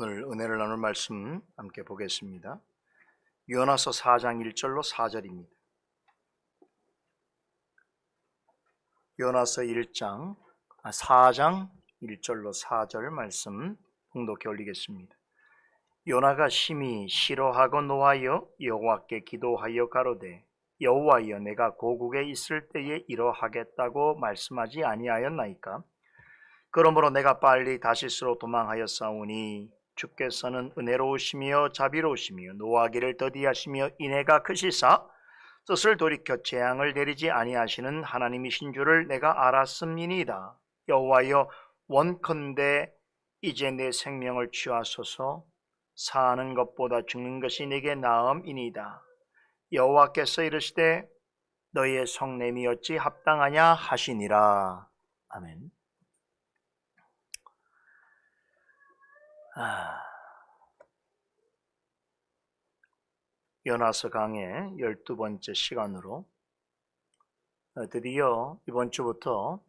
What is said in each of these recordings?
오늘 은혜를 나눌 말씀 함께 보겠습니다. 요나서 4장 1절로 4절입니다. 요나서 4장 1절로 4절 말씀 봉독해 올리겠습니다. 요나가 심히 싫어하고 노하여 여호와께 기도하여 가로되 여호와여, 내가 고국에 있을 때에 이러하겠다고 말씀하지 아니하였나이까? 그러므로 내가 빨리 다시스로 도망하였사오니 주께서는 은혜로우시며 자비로우시며 노하기를 더디하시며 인애가 크시사 뜻을 돌이켜 재앙을 내리지 아니하시는 하나님이신 줄을 내가 알았음이니이다. 여호와여, 원컨대 이제 내 생명을 취하소서. 사는 것보다 죽는 것이 내게 나음이니이다. 여호와께서 이르시되 너희의 성냄이 어찌 합당하냐 하시니라. 아멘. 요나서 강의 12번째 시간으로 드디어 이번 주부터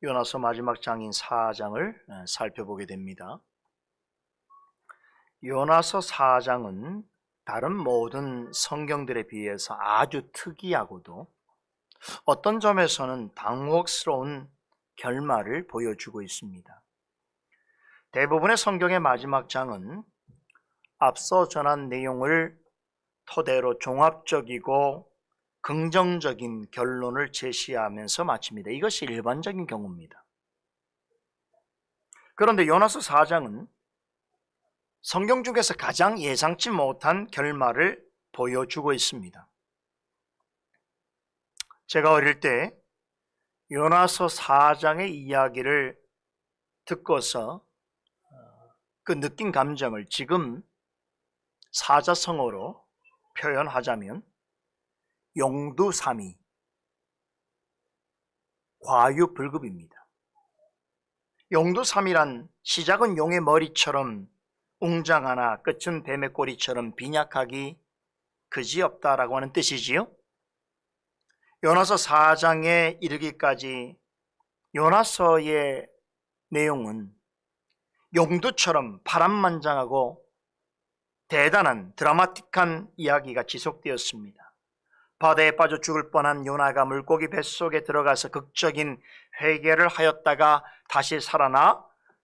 요나서 마지막 장인 4장을 살펴보게 됩니다. 요나서 4장은 다른 모든 성경들에 비해서 아주 특이하고도 어떤 점에서는 당혹스러운 결말을 보여주고 있습니다. 대부분의 성경의 마지막 장은 앞서 전한 내용을 토대로 종합적이고 긍정적인 결론을 제시하면서 마칩니다. 이것이 일반적인 경우입니다. 그런데 요나서 4장은 성경 중에서 가장 예상치 못한 결말을 보여주고 있습니다. 제가 어릴 때 요나서 4장의 이야기를 듣고서 그 느낀 감정을 지금 사자성어로 표현하자면 용두사미, 과유불급입니다. 용두사미란 시작은 용의 머리처럼 웅장하나 끝은 뱀의 꼬리처럼 빈약하기 그지없다라고 하는 뜻이지요. 요나서 4장에 이르기까지 요나서의 내용은 용두처럼 파란만장하고 대단한 드라마틱한 이야기가 지속되었습니다. 바다에 빠져 죽을 뻔한 요나가 물고기 뱃속에 들어가서 극적인 회개를 하였다가 다시 살아나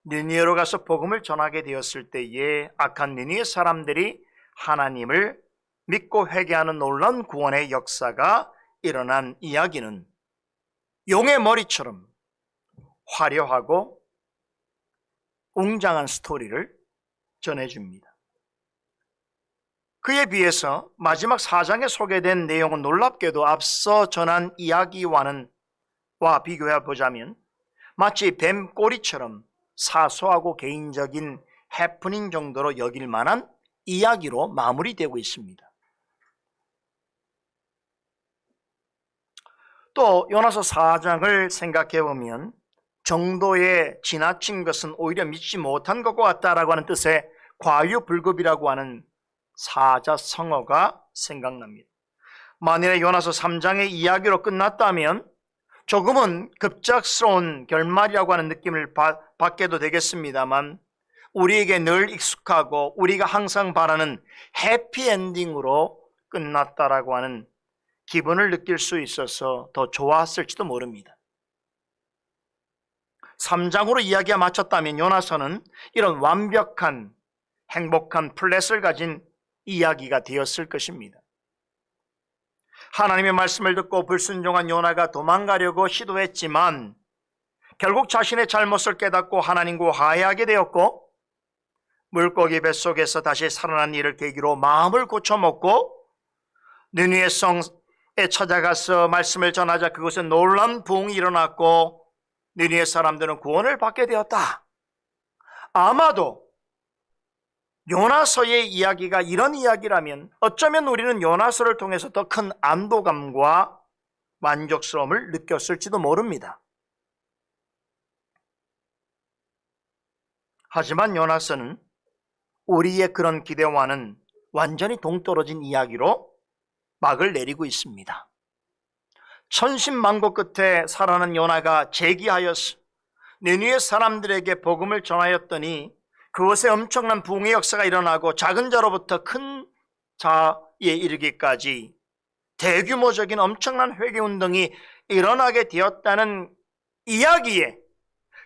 니느웨로 가서 복음을 전하게 되었을 때에 악한 니느웨 사람들이 하나님을 믿고 회개하는 놀라운 구원의 역사가 일어난 이야기는 용의 머리처럼 화려하고 웅장한 스토리를 전해줍니다. 그에 비해서 마지막 4장에 소개된 내용은 놀랍게도 앞서 전한 이야기와 비교해 보자면 마치 뱀 꼬리처럼 사소하고 개인적인 해프닝 정도로 여길 만한 이야기로 마무리되고 있습니다. 또 요나서 4장을 생각해 보면 정도에 지나친 것은 오히려 믿지 못한 것과 같다라고 하는 뜻의 과유불급이라고 하는 사자성어가 생각납니다. 만일에 요나서 3장의 이야기로 끝났다면 조금은 급작스러운 결말이라고 하는 느낌을 받게도 되겠습니다만 우리에게 늘 익숙하고 우리가 항상 바라는 해피엔딩으로 끝났다라고 하는 기분을 느낄 수 있어서 더 좋았을지도 모릅니다. 3장으로 이야기가 마쳤다면 요나서는 이런 완벽한 행복한 플랫을 가진 이야기가 되었을 것입니다. 하나님의 말씀을 듣고 불순종한 요나가 도망가려고 시도했지만 결국 자신의 잘못을 깨닫고 하나님과 화해하게 되었고 물고기 뱃속에서 다시 살아난 일을 계기로 마음을 고쳐먹고 니느웨 성에 찾아가서 말씀을 전하자 그곳에 놀라운 부흥이 일어났고 니느웨 사람들은 구원을 받게 되었다. 아마도 요나서의 이야기가 이런 이야기라면 어쩌면 우리는 요나서를 통해서 더 큰 안도감과 만족스러움을 느꼈을지도 모릅니다. 하지만 요나서는 우리의 그런 기대와는 완전히 동떨어진 이야기로 막을 내리고 있습니다. 천신만고 끝에 살아난 요나가 재기하여서 니느웨 사람들에게 복음을 전하였더니 그것에 엄청난 부흥의 역사가 일어나고 작은 자로부터 큰 자에 이르기까지 대규모적인 엄청난 회개운동이 일어나게 되었다는 이야기에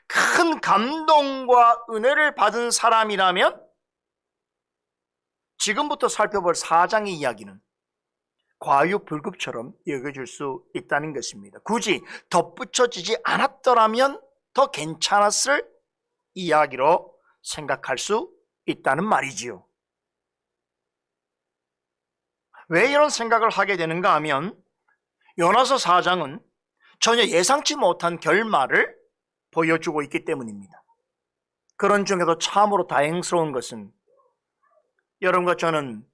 큰 감동과 은혜를 받은 사람이라면 지금부터 살펴볼 4장의 이야기는 과유불급처럼 여겨질 수 있다는 것입니다. 굳이 덧붙여지지 않았더라면 더 괜찮았을 이야기로 생각할 수 있다는 말이지요. 왜 이런 생각을 하게 되는가 하면 요나서 4장은 전혀 예상치 못한 결말을 보여주고 있기 때문입니다. 그런 중에도 참으로 다행스러운 것은 여러분과 저는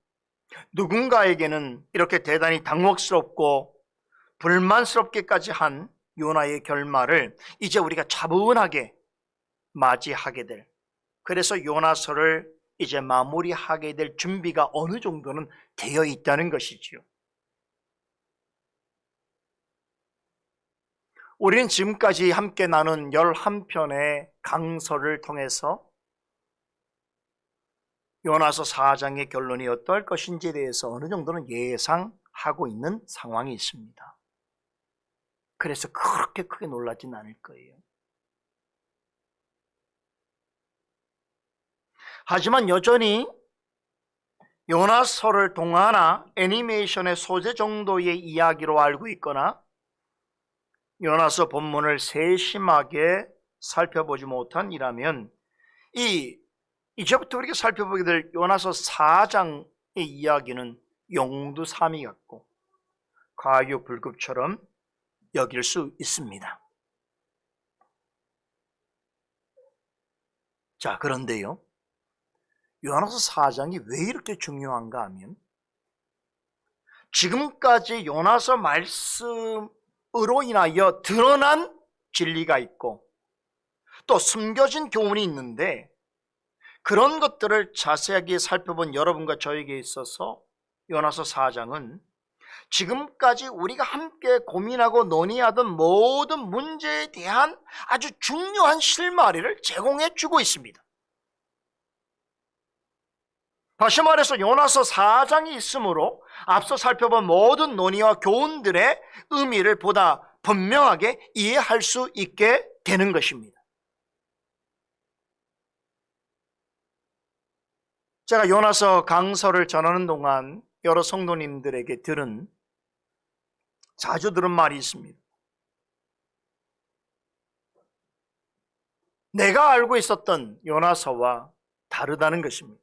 누군가에게는 이렇게 대단히 당혹스럽고 불만스럽게까지 한 요나의 결말을 이제 우리가 차분하게 맞이하게 될, 그래서 요나서를 이제 마무리하게 될 준비가 어느 정도는 되어 있다는 것이지요. 우리는 지금까지 함께 나눈 11편의 강서를 통해서 요나서 4장의 결론이 어떠할 것인지에 대해서 어느 정도는 예상하고 있는 상황이 있습니다. 그래서 그렇게 크게 놀라진 않을 거예요. 하지만 여전히 요나서를 동화나 애니메이션의 소재 정도의 이야기로 알고 있거나 요나서 본문을 세심하게 살펴보지 못한 이라면 이제부터 우리가 살펴보게 될 요나서 4장의 이야기는 용두사미 같고 과유불급처럼 여길 수 있습니다. 자, 그런데요, 요나서 4장이 왜 이렇게 중요한가 하면 지금까지 요나서 말씀으로 인하여 드러난 진리가 있고 또 숨겨진 교훈이 있는데 그런 것들을 자세하게 살펴본 여러분과 저에게 있어서 요나서 4장은 지금까지 우리가 함께 고민하고 논의하던 모든 문제에 대한 아주 중요한 실마리를 제공해 주고 있습니다. 다시 말해서 요나서 4장이 있으므로 앞서 살펴본 모든 논의와 교훈들의 의미를 보다 분명하게 이해할 수 있게 되는 것입니다. 제가 요나서 강서를 전하는 동안 여러 성도님들에게 자주 들은 말이 있습니다. 내가 알고 있었던 요나서와 다르다는 것입니다.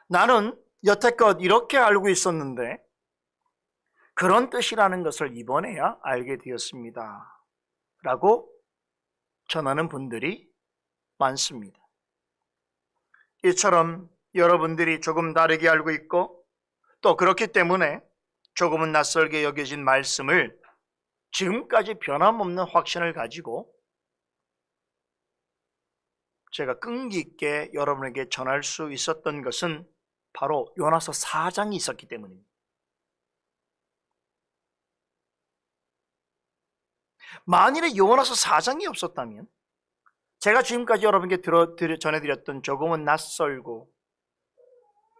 나는 여태껏 이렇게 알고 있었는데 그런 뜻이라는 것을 이번에야 알게 되었습니다. 라고 전하는 분들이 많습니다. 이처럼 여러분들이 조금 다르게 알고 있고 또 그렇기 때문에 조금은 낯설게 여겨진 말씀을 지금까지 변함없는 확신을 가지고 제가 끈기 있게 여러분에게 전할 수 있었던 것은 바로 요나서 4장이 있었기 때문입니다. 만일에 요나서 4장이 없었다면 제가 지금까지 여러분께 전해드렸던 조금은 낯설고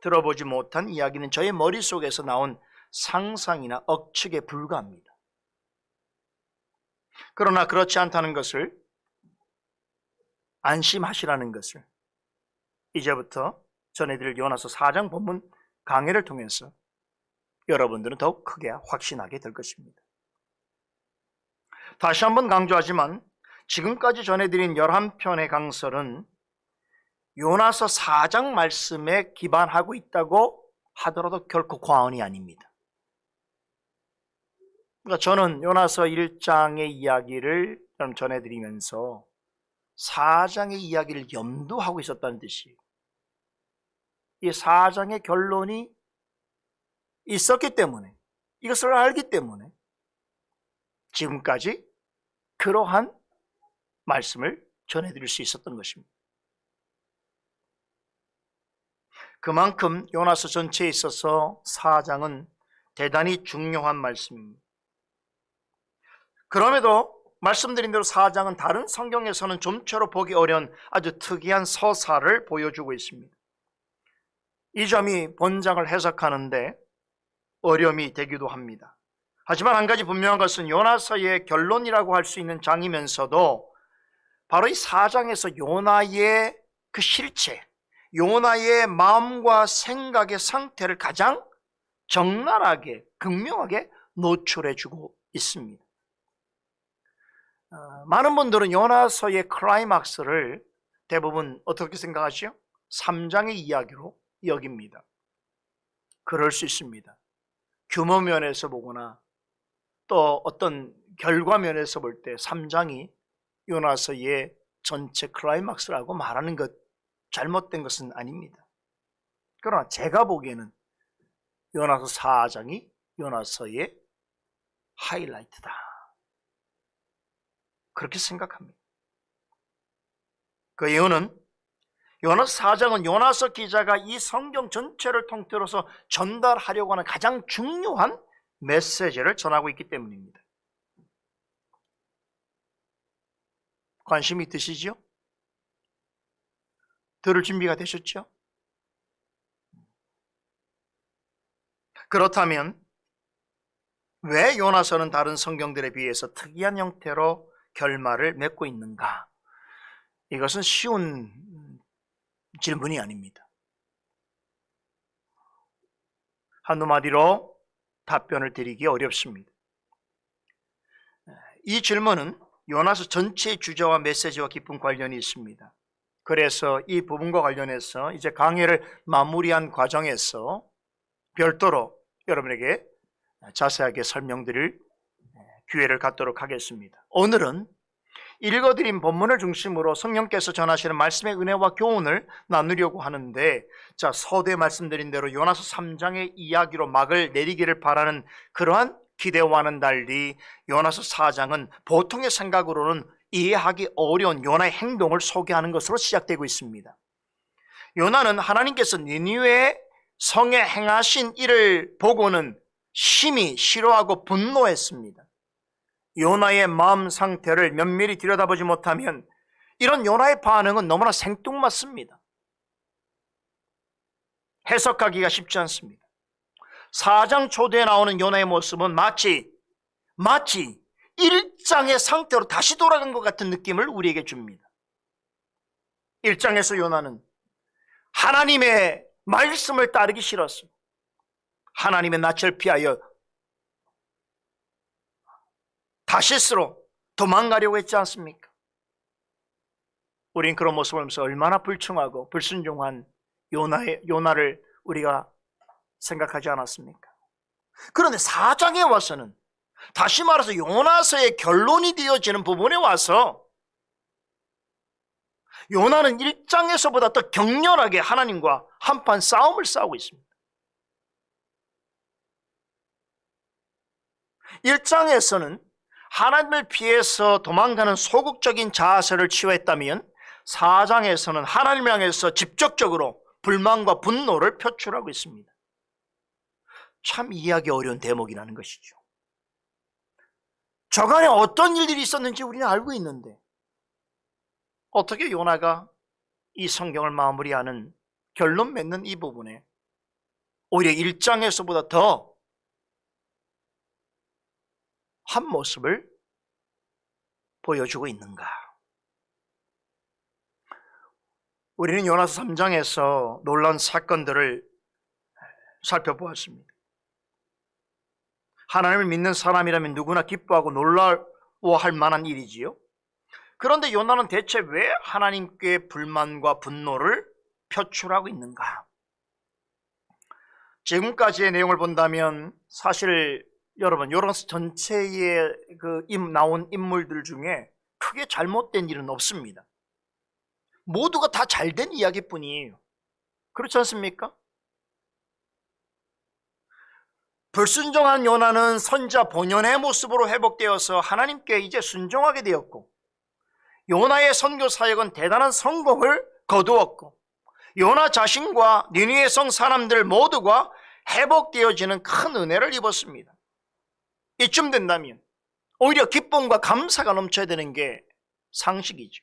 들어보지 못한 이야기는 저의 머릿속에서 나온 상상이나 억측에 불과합니다. 그러나 그렇지 않다는 것을 안심하시라는 것을 이제부터 전해드릴 요나서 4장 본문 강해를 통해서 여러분들은 더욱 크게 확신하게 될 것입니다. 다시 한번 강조하지만 지금까지 전해드린 11편의 강설은 요나서 4장 말씀에 기반하고 있다고 하더라도 결코 과언이 아닙니다. 그러니까 저는 요나서 1장의 이야기를 전해드리면서 4장의 이야기를 염두하고 있었다는 뜻이에요. 이 4장의 결론이 있었기 때문에, 이것을 알기 때문에 지금까지 그러한 말씀을 전해드릴 수 있었던 것입니다. 그만큼 요나서 전체에 있어서 4장은 대단히 중요한 말씀입니다. 그럼에도 말씀드린 대로 4장은 다른 성경에서는 좀처럼 보기 어려운 아주 특이한 서사를 보여주고 있습니다. 이 점이 본장을 해석하는데 어려움이 되기도 합니다. 하지만 한 가지 분명한 것은 요나서의 결론이라고 할 수 있는 장이면서도 바로 이 4장에서 요나의 그 실체, 요나의 마음과 생각의 상태를 가장 적나라하게, 극명하게 노출해주고 있습니다. 많은 분들은 요나서의 클라이막스를 대부분 어떻게 생각하죠? 3장의 이야기로 여깁니다. 그럴 수 있습니다. 규모 면에서 보거나 또 어떤 결과 면에서 볼 때 3장이 요나서의 전체 클라이막스라고 말하는 것, 잘못된 것은 아닙니다. 그러나 제가 보기에는 요나서 4장이 요나서의 하이라이트다, 그렇게 생각합니다. 그 이유는 요나서 4장은 요나서 기자가 이 성경 전체를 통틀어서 전달하려고 하는 가장 중요한 메시지를 전하고 있기 때문입니다. 관심이 드시죠? 들을 준비가 되셨죠? 그렇다면 왜 요나서는 다른 성경들에 비해서 특이한 형태로 결말을 맺고 있는가? 이것은 쉬운 질문이 아닙니다. 한두 마디로 답변을 드리기 어렵습니다. 이 질문은 요나서 전체의 주제와 메시지와 깊은 관련이 있습니다. 그래서 이 부분과 관련해서 이제 강의를 마무리한 과정에서 별도로 여러분에게 자세하게 설명드릴 기회를 갖도록 하겠습니다. 오늘은 읽어드린 본문을 중심으로 성령께서 전하시는 말씀의 은혜와 교훈을 나누려고 하는데, 자, 서두에 말씀드린 대로 요나서 3장의 이야기로 막을 내리기를 바라는 그러한 기대와는 달리 요나서 4장은 보통의 생각으로는 이해하기 어려운 요나의 행동을 소개하는 것으로 시작되고 있습니다. 요나는 하나님께서 니느웨 성에 행하신 일을 보고는 심히 싫어하고 분노했습니다. 요나의 마음 상태를 면밀히 들여다보지 못하면 이런 요나의 반응은 너무나 생뚱맞습니다. 해석하기가 쉽지 않습니다. 4장 초대에 나오는 요나의 모습은 마치 1장의 상태로 다시 돌아간 것 같은 느낌을 우리에게 줍니다. 1장에서 요나는 하나님의 말씀을 따르기 싫었어요. 하나님의 낯을 피하여 다시스로 도망가려고 했지 않습니까? 우린 그런 모습을 보면서 얼마나 불충하고 불순종한 요나를 우리가 생각하지 않았습니까? 그런데 4장에 와서는, 다시 말해서 요나서의 결론이 되어지는 부분에 와서 요나는 1장에서보다 더 격렬하게 하나님과 한판 싸움을 싸우고 있습니다. 1장에서는 하나님을 피해서 도망가는 소극적인 자세를 취했다면 4장에서는 하나님을 향해서 직접적으로 불만과 분노를 표출하고 있습니다. 참 이해하기 어려운 대목이라는 것이죠. 저간에 어떤 일들이 있었는지 우리는 알고 있는데 어떻게 요나가 이 성경을 마무리하는 결론 맺는 이 부분에 오히려 1장에서보다 더 한 모습을 보여주고 있는가? 우리는 요나서 3장에서 놀라운 사건들을 살펴보았습니다. 하나님을 믿는 사람이라면 누구나 기뻐하고 놀라워할 만한 일이지요. 그런데 요나는 대체 왜 하나님께 불만과 분노를 표출하고 있는가? 지금까지의 내용을 본다면 사실 여러분, 요나서 전체에 나온 인물들 중에 크게 잘못된 일은 없습니다. 모두가 다 잘된 이야기뿐이에요. 그렇지 않습니까? 불순종한 요나는 선자 본연의 모습으로 회복되어서 하나님께 이제 순종하게 되었고, 요나의 선교 사역은 대단한 성공을 거두었고, 요나 자신과 니느웨 성 사람들 모두가 회복되어지는 큰 은혜를 입었습니다. 이쯤 된다면 오히려 기쁨과 감사가 넘쳐야 되는 게 상식이죠.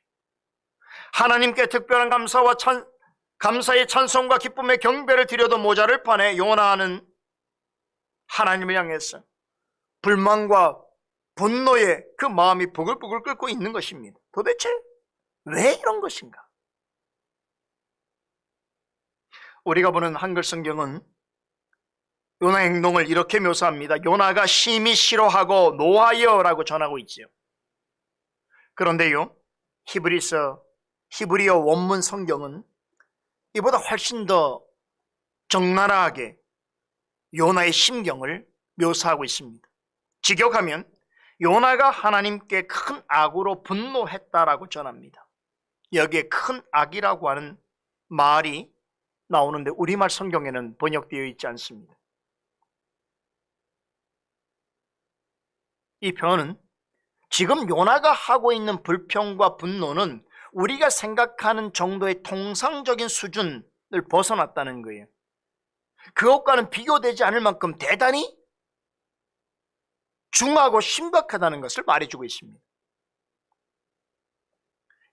하나님께 특별한 감사의 찬송과 기쁨의 경배를 드려도 모자랄 판에 요나는 하나님을 향해서 불만과 분노에 그 마음이 부글부글 끓고 있는 것입니다. 도대체 왜 이런 것인가? 우리가 보는 한글 성경은 요나의 행동을 이렇게 묘사합니다. 요나가 심히 싫어하고 노하여라고 전하고 있지요. 그런데요, 히브리어 원문 성경은 이보다 훨씬 더 적나라하게 요나의 심경을 묘사하고 있습니다. 직역하면 요나가 하나님께 큰 악으로 분노했다라고 전합니다. 여기에 큰 악이라고 하는 말이 나오는데 우리말 성경에는 번역되어 있지 않습니다. 이 표현은 지금 요나가 하고 있는 불평과 분노는 우리가 생각하는 정도의 통상적인 수준을 벗어났다는 거예요. 그것과는 비교되지 않을 만큼 대단히 중하고 심각하다는 것을 말해주고 있습니다.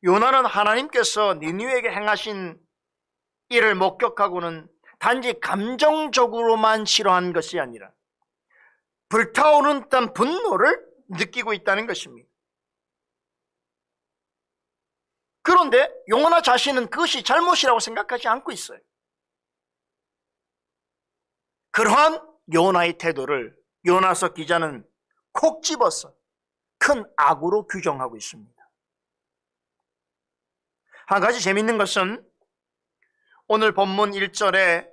요나는 하나님께서 니느웨에게 행하신 일을 목격하고는 단지 감정적으로만 싫어한 것이 아니라 불타오르는 듯한 분노를 느끼고 있다는 것입니다. 그런데 요나 자신은 그것이 잘못이라고 생각하지 않고 있어요. 그러한 요나의 태도를 요나서 기자는 콕 집어서 큰 악으로 규정하고 있습니다. 한 가지 재미있는 것은 오늘 본문 1절에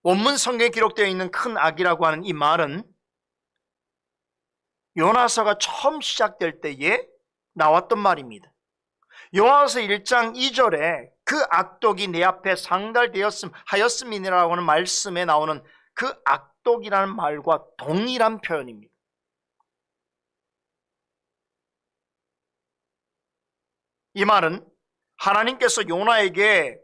원문 성경에 기록되어 있는 큰 악이라고 하는 이 말은 요나서가 처음 시작될 때에 나왔던 말입니다. 요나서 1장 2절에 그 악독이 내 앞에 상달되었음이라고 하는 말씀에 나오는 그 악독이라는 말과 동일한 표현입니다. 이 말은 하나님께서 요나에게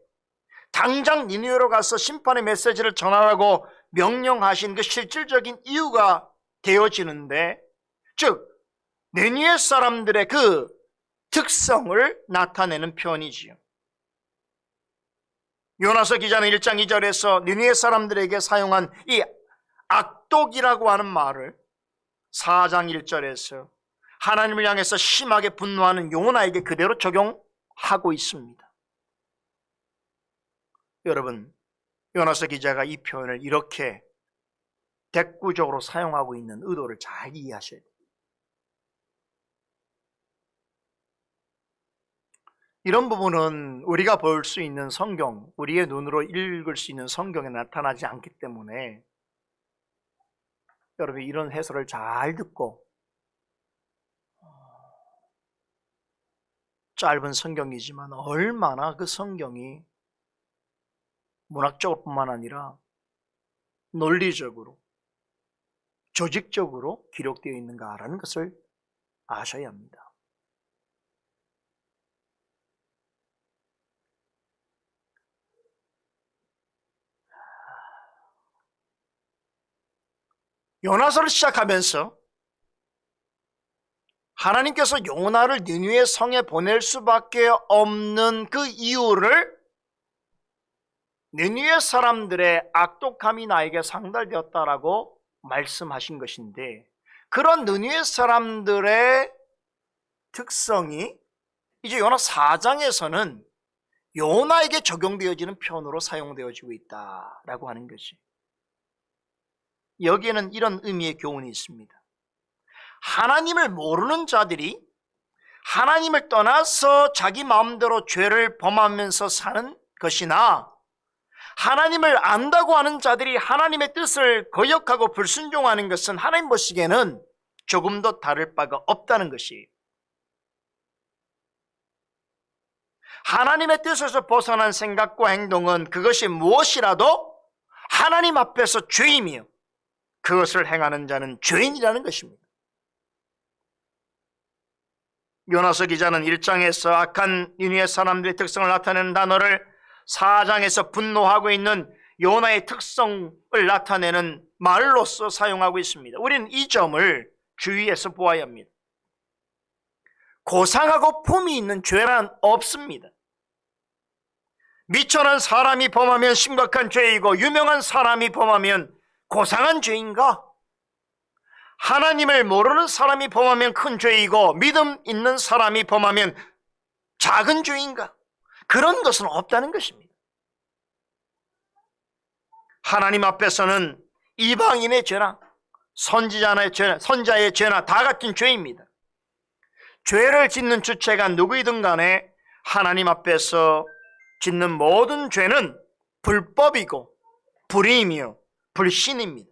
당장 니느웨로 가서 심판의 메시지를 전하라고 명령하신 그 실질적인 이유가 되어지는데, 즉 니느웨 사람들의 그 특성을 나타내는 표현이지요. 요나서 기자는 1장 2절에서 니느웨 사람들에게 사용한 이 악독이라고 하는 말을 4장 1절에서 하나님을 향해서 심하게 분노하는 요나에게 그대로 적용하고 있습니다. 여러분, 요나서 기자가 이 표현을 이렇게 대꾸적으로 사용하고 있는 의도를 잘 이해하셔야 돼요. 이런 부분은 우리가 볼 수 있는 성경, 우리의 눈으로 읽을 수 있는 성경에 나타나지 않기 때문에 여러분 이런 해설을 잘 듣고 짧은 성경이지만 얼마나 그 성경이 문학적으로 뿐만 아니라 논리적으로, 조직적으로 기록되어 있는가라는 것을 아셔야 합니다. 요나서를 시작하면서 하나님께서 요나를 니느웨 성에 보낼 수밖에 없는 그 이유를 니느웨 사람들의 악독함이 나에게 상달되었다라고 말씀하신 것인데, 그런 니느웨 사람들의 특성이 이제 요나 4장에서는 요나에게 적용되어지는 표현으로 사용되어지고 있다라고 하는 것이, 여기에는 이런 의미의 교훈이 있습니다. 하나님을 모르는 자들이 하나님을 떠나서 자기 마음대로 죄를 범하면서 사는 것이나, 하나님을 안다고 하는 자들이 하나님의 뜻을 거역하고 불순종하는 것은 하나님 보시기에는 조금 더 다를 바가 없다는 것이에요. 하나님의 뜻에서 벗어난 생각과 행동은 그것이 무엇이라도 하나님 앞에서 죄임이요, 그것을 행하는 자는 죄인이라는 것입니다. 요나서 기자는 1장에서 악한 니느웨 사람들의 특성을 나타내는 단어를 4장에서 분노하고 있는 요나의 특성을 나타내는 말로서 사용하고 있습니다. 우리는 이 점을 주의해서 보아야 합니다. 고상하고 품이 있는 죄란 없습니다. 미천한 사람이 범하면 심각한 죄이고 유명한 사람이 범하면 고상한 죄인가? 하나님을 모르는 사람이 범하면 큰 죄이고 믿음 있는 사람이 범하면 작은 죄인가? 그런 것은 없다는 것입니다. 하나님 앞에서는 이방인의 죄나 선자의 죄나 다 같은 죄입니다. 죄를 짓는 주체가 누구이든 간에 하나님 앞에서 짓는 모든 죄는 불법이고 불의이며 불신입니다.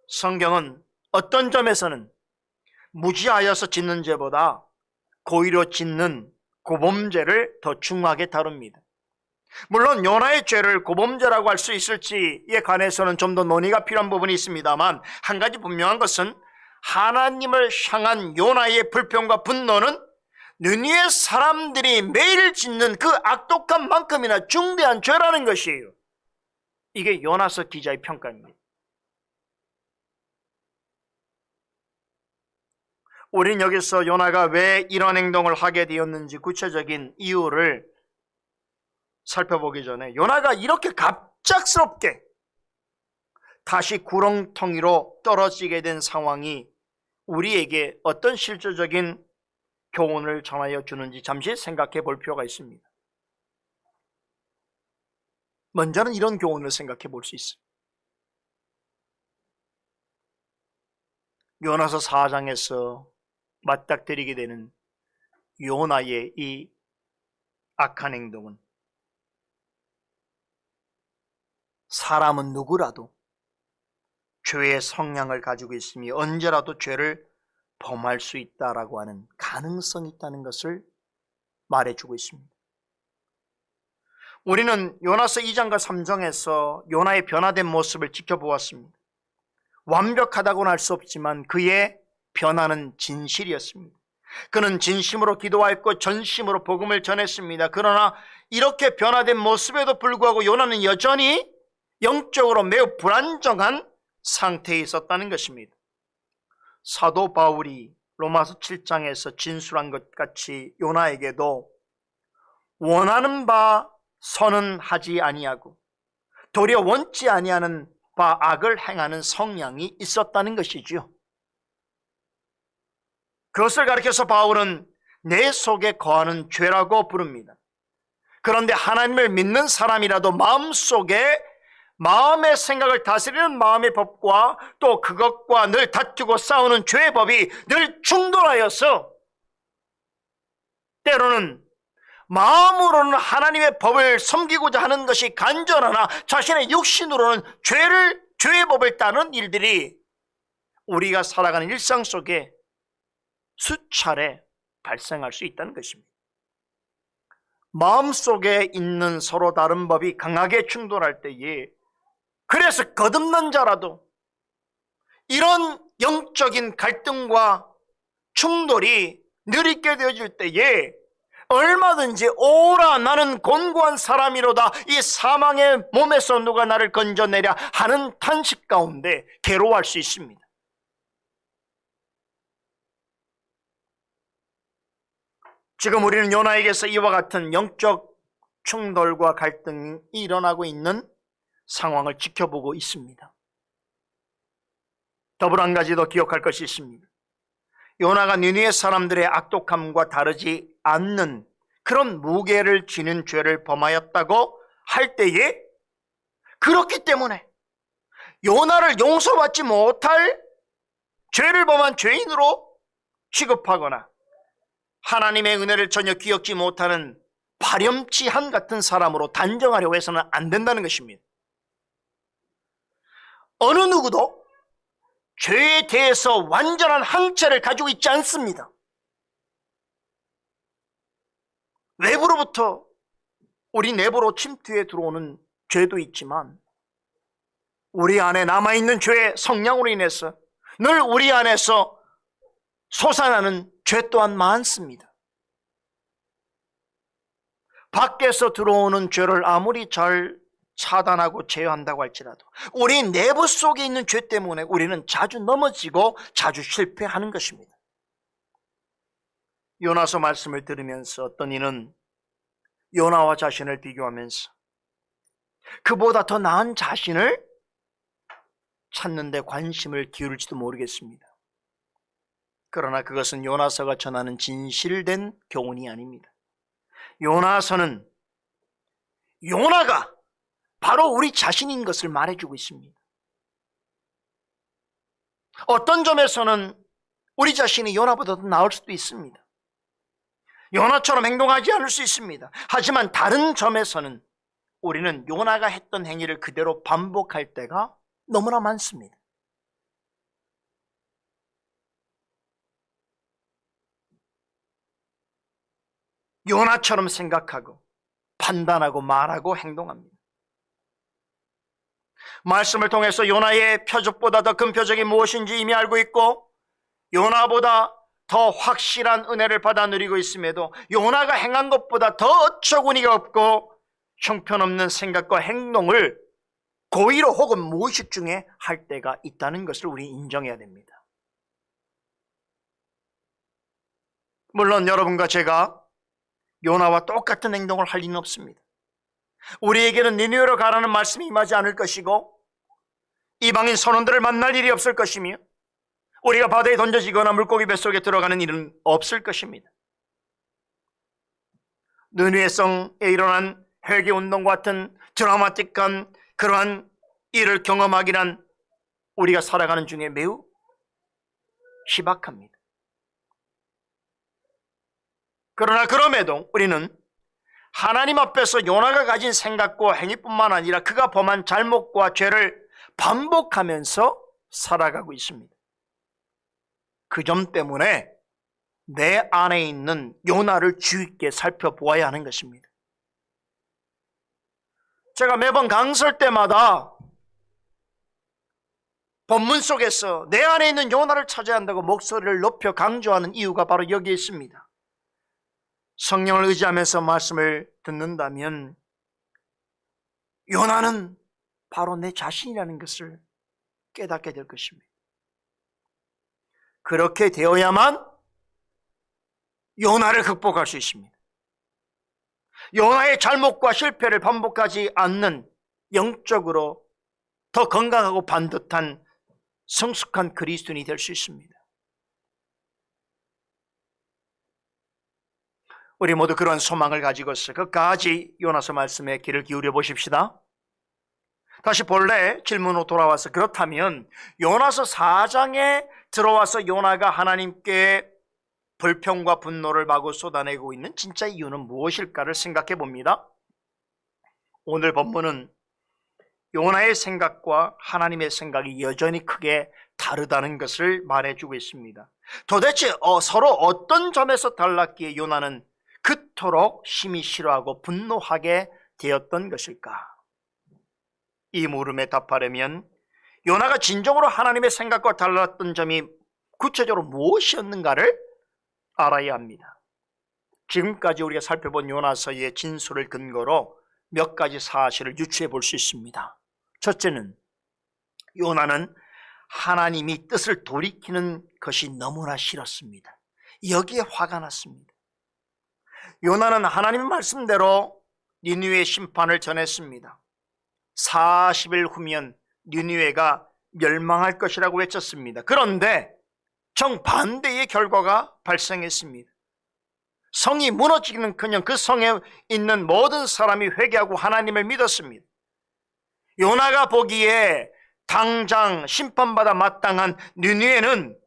성경은 어떤 점에서는 무지하여서 짓는 죄보다 고의로 짓는 고범죄를 더 중하게 다룹니다. 물론 요나의 죄를 고범죄라고 할 수 있을지에 관해서는 좀 더 논의가 필요한 부분이 있습니다만 한 가지 분명한 것은 하나님을 향한 요나의 불평과 분노는 느니의 사람들이 매일 짓는 그 악독한 만큼이나 중대한 죄라는 것이에요. 이게 요나서 기자의 평가입니다. 우린 여기서 요나가 왜 이런 행동을 하게 되었는지 구체적인 이유를 살펴보기 전에 요나가 이렇게 갑작스럽게 다시 구렁텅이로 떨어지게 된 상황이 우리에게 어떤 실질적인 교훈을 전하여 주는지 잠시 생각해 볼 필요가 있습니다. 먼저는 이런 교훈을 생각해 볼 수 있어요. 요나서 4장에서 맞닥뜨리게 되는 요나의 이 악한 행동은 사람은 누구라도 죄의 성향을 가지고 있으니 언제라도 죄를 범할 수 있다라고 하는 가능성이 있다는 것을 말해주고 있습니다. 우리는 요나서 2장과 3장에서 요나의 변화된 모습을 지켜보았습니다. 완벽하다고는 할 수 없지만 그의 변화는 진실이었습니다. 그는 진심으로 기도하였고 전심으로 복음을 전했습니다. 그러나 이렇게 변화된 모습에도 불구하고 요나는 여전히 영적으로 매우 불안정한 상태에 있었다는 것입니다. 사도 바울이 로마서 7장에서 진술한 것 같이 요나에게도 원하는 바 선은 하지 아니하고 도리어 원치 아니하는 바 악을 행하는 성향이 있었다는 것이지요. 그것을 가리켜서 바울은 내 속에 거하는 죄라고 부릅니다. 그런데 하나님을 믿는 사람이라도 마음의 생각을 다스리는 마음의 법과 또 그것과 늘 다투고 싸우는 죄의 법이 늘 충돌하여서 때로는 마음으로는 하나님의 법을 섬기고자 하는 것이 간절하나 자신의 육신으로는 죄의 법을 따르는 일들이 우리가 살아가는 일상 속에 수차례 발생할 수 있다는 것입니다. 마음속에 있는 서로 다른 법이 강하게 충돌할 때에 그래서 거듭난 자라도 이런 영적인 갈등과 충돌이 늘 있게 되어질 때에 얼마든지 오라 나는 곤고한 사람이로다 이 사망의 몸에서 누가 나를 건져내랴 하는 탄식 가운데 괴로워할 수 있습니다. 지금 우리는 요나에게서 이와 같은 영적 충돌과 갈등이 일어나고 있는 상황을 지켜보고 있습니다. 더불어 한 가지 더 기억할 것이 있습니다. 요나가 니느웨 사람들의 악독함과 다르지 않는 그런 무게를 지는 죄를 범하였다고 할 때에 그렇기 때문에 요나를 용서받지 못할 죄를 범한 죄인으로 취급하거나 하나님의 은혜를 전혀 기억지 못하는 파렴치한 같은 사람으로 단정하려고 해서는 안 된다는 것입니다. 어느 누구도 죄에 대해서 완전한 항체를 가지고 있지 않습니다. 외부로부터 우리 내부로 침투해 들어오는 죄도 있지만 우리 안에 남아있는 죄의 성량으로 인해서 늘 우리 안에서 솟아나는 죄 또한 많습니다. 밖에서 들어오는 죄를 아무리 잘 차단하고 제어한다고 할지라도 우리 내부 속에 있는 죄 때문에 우리는 자주 넘어지고 자주 실패하는 것입니다. 요나서 말씀을 들으면서 어떤 이는 요나와 자신을 비교하면서 그보다 더 나은 자신을 찾는 데 관심을 기울일지도 모르겠습니다. 그러나 그것은 요나서가 전하는 진실된 교훈이 아닙니다. 요나서는 요나가 바로 우리 자신인 것을 말해주고 있습니다. 어떤 점에서는 우리 자신이 요나보다 더 나을 수도 있습니다. 요나처럼 행동하지 않을 수 있습니다. 하지만 다른 점에서는 우리는 요나가 했던 행위를 그대로 반복할 때가 너무나 많습니다. 요나처럼 생각하고 판단하고 말하고 행동합니다. 말씀을 통해서 요나의 표적보다 더 큰 표적이 무엇인지 이미 알고 있고 요나보다 더 확실한 은혜를 받아 누리고 있음에도 요나가 행한 것보다 더 어처구니가 없고 형편없는 생각과 행동을 고의로 혹은 무의식 중에 할 때가 있다는 것을 우리 인정해야 됩니다. 물론 여러분과 제가 요나와 똑같은 행동을 할 리는 없습니다. 우리에게는 니느웨로 가라는 말씀이 임하지 않을 것이고 이방인 선원들을 만날 일이 없을 것이며 우리가 바다에 던져지거나 물고기 뱃속에 들어가는 일은 없을 것입니다. 느느웨성에 일어난 회개운동과 같은 드라마틱한 그러한 일을 경험하기란 우리가 살아가는 중에 매우 희박합니다. 그러나 그럼에도 우리는 하나님 앞에서 요나가 가진 생각과 행위뿐만 아니라 그가 범한 잘못과 죄를 반복하면서 살아가고 있습니다. 그 점 때문에 내 안에 있는 요나를 주의 있게 살펴보아야 하는 것입니다. 제가 매번 강설 때마다 본문 속에서 내 안에 있는 요나를 찾아야 한다고 목소리를 높여 강조하는 이유가 바로 여기에 있습니다. 성령을 의지하면서 말씀을 듣는다면 요나는 바로 내 자신이라는 것을 깨닫게 될 것입니다. 그렇게 되어야만 요나를 극복할 수 있습니다. 요나의 잘못과 실패를 반복하지 않는 영적으로 더 건강하고 반듯한 성숙한 그리스도인이 될 수 있습니다. 우리 모두 그런 소망을 가지고서 끝까지 요나서 말씀에 귀를 기울여 보십시다. 다시 본래 질문으로 돌아와서 그렇다면 요나서 4장에 들어와서 요나가 하나님께 불평과 분노를 마구 쏟아내고 있는 진짜 이유는 무엇일까를 생각해 봅니다. 오늘 본문은 요나의 생각과 하나님의 생각이 여전히 크게 다르다는 것을 말해주고 있습니다. 도대체 서로 어떤 점에서 달랐기에 요나는 그토록 심히 싫어하고 분노하게 되었던 것일까? 이 물음에 답하려면 요나가 진정으로 하나님의 생각과 달랐던 점이 구체적으로 무엇이었는가를 알아야 합니다. 지금까지 우리가 살펴본 요나서의 진술을 근거로 몇 가지 사실을 유추해 볼 수 있습니다. 첫째는 요나는 하나님이 뜻을 돌이키는 것이 너무나 싫었습니다. 여기에 화가 났습니다. 요나는 하나님의 말씀대로 니느웨 심판을 전했습니다. 40일 후면 니느웨가 멸망할 것이라고 외쳤습니다. 그런데 정반대의 결과가 발생했습니다. 성이 무너지기는커녕 그 성에 있는 모든 사람이 회개하고 하나님을 믿었습니다. 요나가 보기에 당장 심판받아 마땅한 니느웨는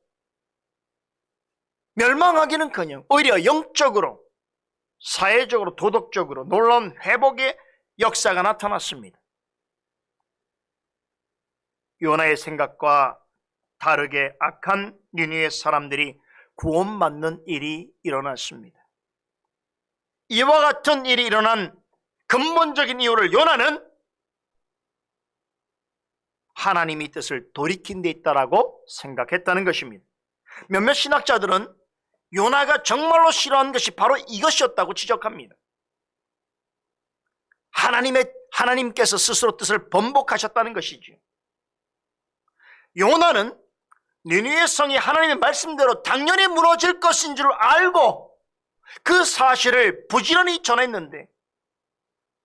멸망하기는커녕 오히려 영적으로, 사회적으로, 도덕적으로 놀라운 회복의 역사가 나타났습니다. 요나의 생각과 다르게 악한 니느웨 사람들이 구원받는 일이 일어났습니다. 이와 같은 일이 일어난 근본적인 이유를 요나는 하나님의 뜻을 돌이킨 데 있다라고 생각했다는 것입니다. 몇몇 신학자들은 요나가 정말로 싫어한 것이 바로 이것이었다고 지적합니다. 하나님께서 스스로 뜻을 번복하셨다는 것이죠. 요나는 니느웨 성이 하나님의 말씀대로 당연히 무너질 것인 줄 알고 그 사실을 부지런히 전했는데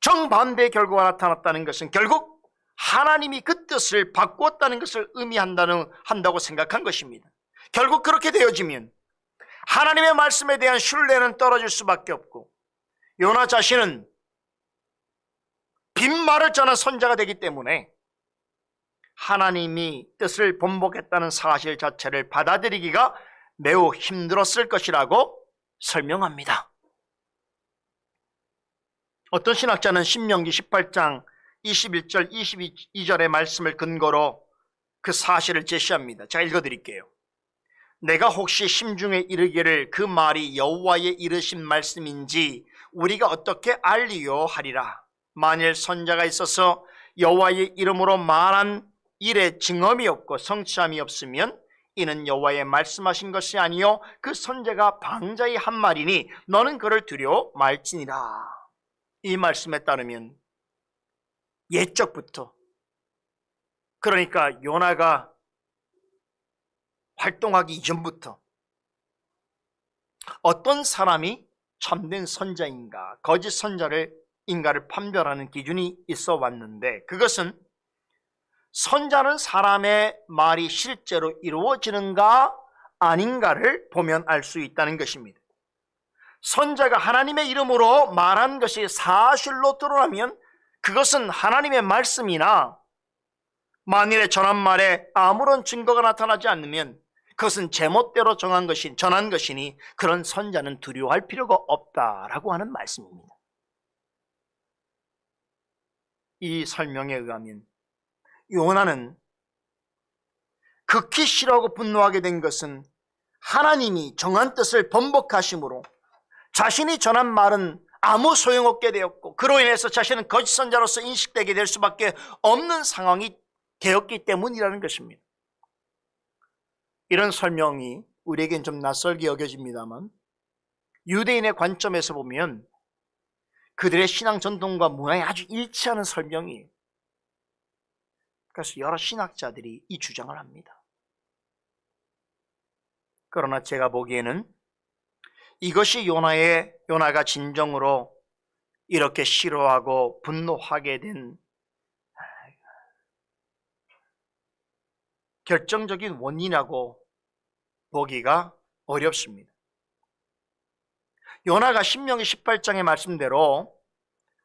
정반대의 결과가 나타났다는 것은 결국 하나님이 그 뜻을 바꾸었다는 것을 의미한다고 생각한 것입니다. 결국 그렇게 되어지면 하나님의 말씀에 대한 신뢰는 떨어질 수밖에 없고 요나 자신은 빈말을 전한 선자가 되기 때문에 하나님이 뜻을 번복했다는 사실 자체를 받아들이기가 매우 힘들었을 것이라고 설명합니다. 어떤 신학자는 신명기 18장 21절 22절의 말씀을 근거로 그 사실을 제시합니다. 제가 읽어드릴게요. 내가 혹시 심중에 이르기를 그 말이 여호와의 이르신 말씀인지 우리가 어떻게 알리요 하리라. 만일 선자가 있어서 여호와의 이름으로 말한 일에 증언이 없고 성취함이 없으면 이는 여호와의 말씀하신 것이 아니요 그 선자가 방자히 한 말이니 너는 그를 두려워 말지니라. 이 말씀에 따르면 옛적부터, 그러니까 요나가 활동하기 이전부터 어떤 사람이 참된 선자인가 거짓 선자인가를 판별하는 기준이 있어 왔는데, 그것은 선자는 사람의 말이 실제로 이루어지는가 아닌가를 보면 알 수 있다는 것입니다. 선자가 하나님의 이름으로 말한 것이 사실로 드러나면 그것은 하나님의 말씀이나 만일에 전한 말에 아무런 증거가 나타나지 않으면 그것은 제멋대로 전한 것이니 그런 선자는 두려워할 필요가 없다라고 하는 말씀입니다. 이 설명에 의하면 요나는 극히 싫어하고 분노하게 된 것은 하나님이 정한 뜻을 번복하심으로 자신이 전한 말은 아무 소용없게 되었고 그로 인해서 자신은 거짓 선자로서 인식되게 될 수밖에 없는 상황이 되었기 때문이라는 것입니다. 이런 설명이 우리에겐 좀 낯설게 여겨집니다만 유대인의 관점에서 보면 그들의 신앙 전통과 문화에 아주 일치하는 설명이에요. 그래서 여러 신학자들이 이 주장을 합니다. 그러나 제가 보기에는 이것이 요나가 진정으로 이렇게 싫어하고 분노하게 된 결정적인 원인이라고 보기가 어렵습니다. 요나가 신명기 18장의 말씀대로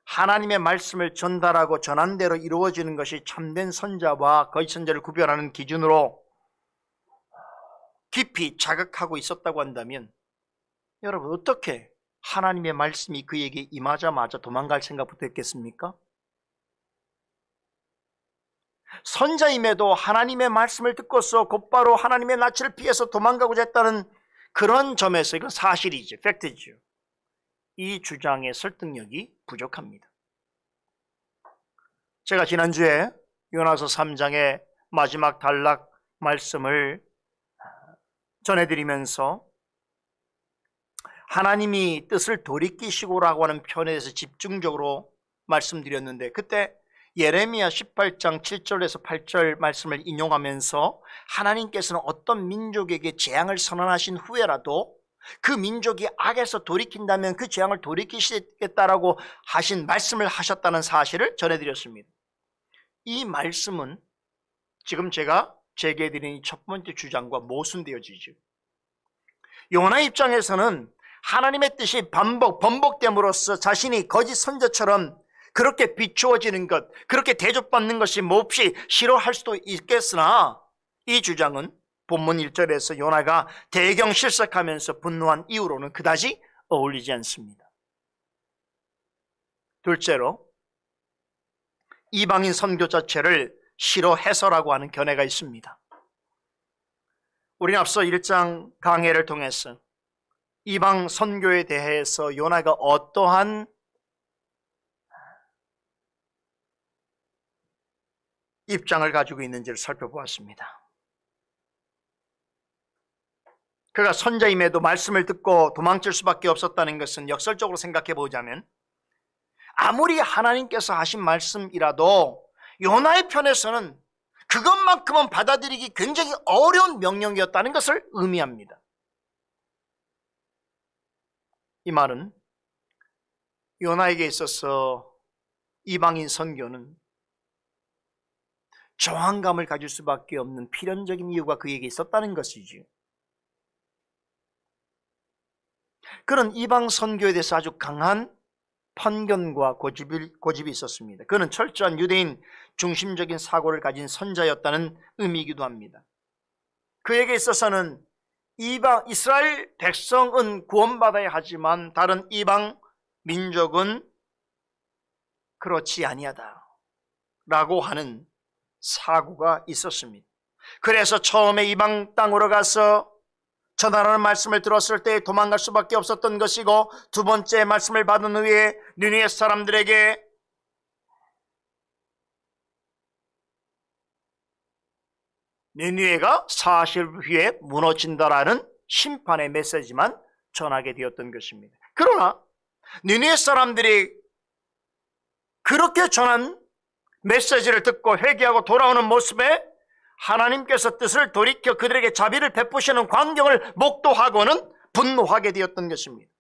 하나님의 말씀을 전달하고 전한 대로 이루어지는 것이 참된 선자와 거짓 선자를 구별하는 기준으로 깊이 자각하고 있었다고 한다면 여러분 어떻게 하나님의 말씀이 그에게 임하자마자 도망갈 생각부터 했겠습니까? 선자임에도 하나님의 말씀을 듣고서 곧바로 하나님의 낯을 피해서 도망가고자 했다는 그런 점에서 이건 사실이죠. 팩트죠. 이 주장의 설득력이 부족합니다. 제가 지난주에 요나서 3장의 마지막 단락 말씀을 전해드리면서 하나님이 뜻을 돌이키시고라고 하는 표현에 대해서 집중적으로 말씀드렸는데, 그때 예레미야 18장 7절에서 8절 말씀을 인용하면서 하나님께서는 어떤 민족에게 재앙을 선언하신 후에라도 그 민족이 악에서 돌이킨다면 그 재앙을 돌이키시겠다라고 하신 말씀을 하셨다는 사실을 전해드렸습니다. 이 말씀은 지금 제가 제기해드린 첫 번째 주장과 모순되어지죠. 요나 입장에서는 하나님의 뜻이 번복됨으로써 자신이 거짓 선자처럼 그렇게 비추어지는 것, 그렇게 대접받는 것이 몹시 싫어할 수도 있겠으나 이 주장은 본문 1절에서 요나가 대경 실색하면서 분노한 이유로는 그다지 어울리지 않습니다. 둘째로 이방인 선교 자체를 싫어해서라고 하는 견해가 있습니다. 우리는 앞서 1장 강해를 통해서 이방 선교에 대해서 요나가 어떠한 입장을 가지고 있는지를 살펴보았습니다. 그가 선자임에도 말씀을 듣고 도망칠 수밖에 없었다는 것은 역설적으로 생각해 보자면 아무리 하나님께서 하신 말씀이라도 요나의 편에서는 그것만큼은 받아들이기 굉장히 어려운 명령이었다는 것을 의미합니다. 이 말은 요나에게 있어서 이방인 선교는 저항감을 가질 수밖에 없는 필연적인 이유가 그에게 있었다는 것이지요. 그는 이방 선교에 대해서 아주 강한 편견과 고집이 있었습니다. 그는 철저한 유대인 중심적인 사고를 가진 선자였다는 의미이기도 합니다. 그에게 있어서는 이스라엘 백성은 구원받아야 하지만 다른 이방 민족은 그렇지 아니하다 라고 하는 사고가 있었습니다. 그래서 처음에 이방 땅으로 가서 전하라는 말씀을 들었을 때 도망갈 수밖에 없었던 것이고, 두 번째 말씀을 받은 후에 니느웨 사람들에게 니느웨가 40일 후에 무너진다라는 심판의 메시지만 전하게 되었던 것입니다. 그러나 니느웨 사람들이 그렇게 전한 메시지를 듣고 회개하고 돌아오는 모습에 하나님께서 뜻을 돌이켜 그들에게 자비를 베푸시는 광경을 목도하고는 분노하게 되었던 것입니다.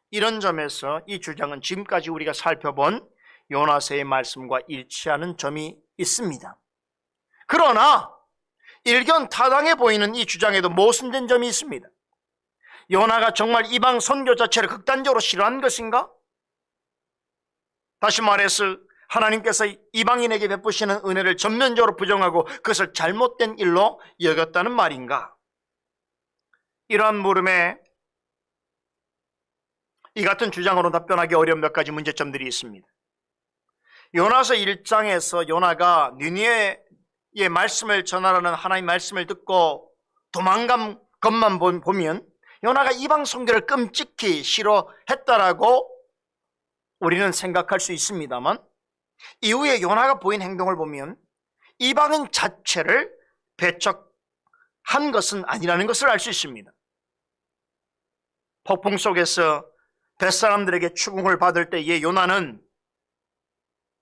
이런 점에서 이 주장은 지금까지 우리가 살펴본 요나서의 말씀과 일치하는 점이 있습니다. 그러나 일견 타당해 보이는 이 주장에도 모순된 점이 있습니다. 요나가 정말 이방 선교 자체를 극단적으로 싫어한 것인가? 다시 말해서 하나님께서 이방인에게 베푸시는 은혜를 전면적으로 부정하고 그것을 잘못된 일로 여겼다는 말인가? 이러한 물음에 이 같은 주장으로 답변하기 어려운 몇 가지 문제점들이 있습니다. 요나서 1장에서 요나가 니느웨의 말씀을 전하라는 하나님의 말씀을 듣고 도망간 것만 보면 요나가 이방 선교를 끔찍히 싫어했다라고 우리는 생각할 수 있습니다만, 이후에 요나가 보인 행동을 보면 이방인 자체를 배척한 것은 아니라는 것을 알 수 있습니다. 폭풍 속에서 뱃사람들에게 추궁을 받을 때에 요나는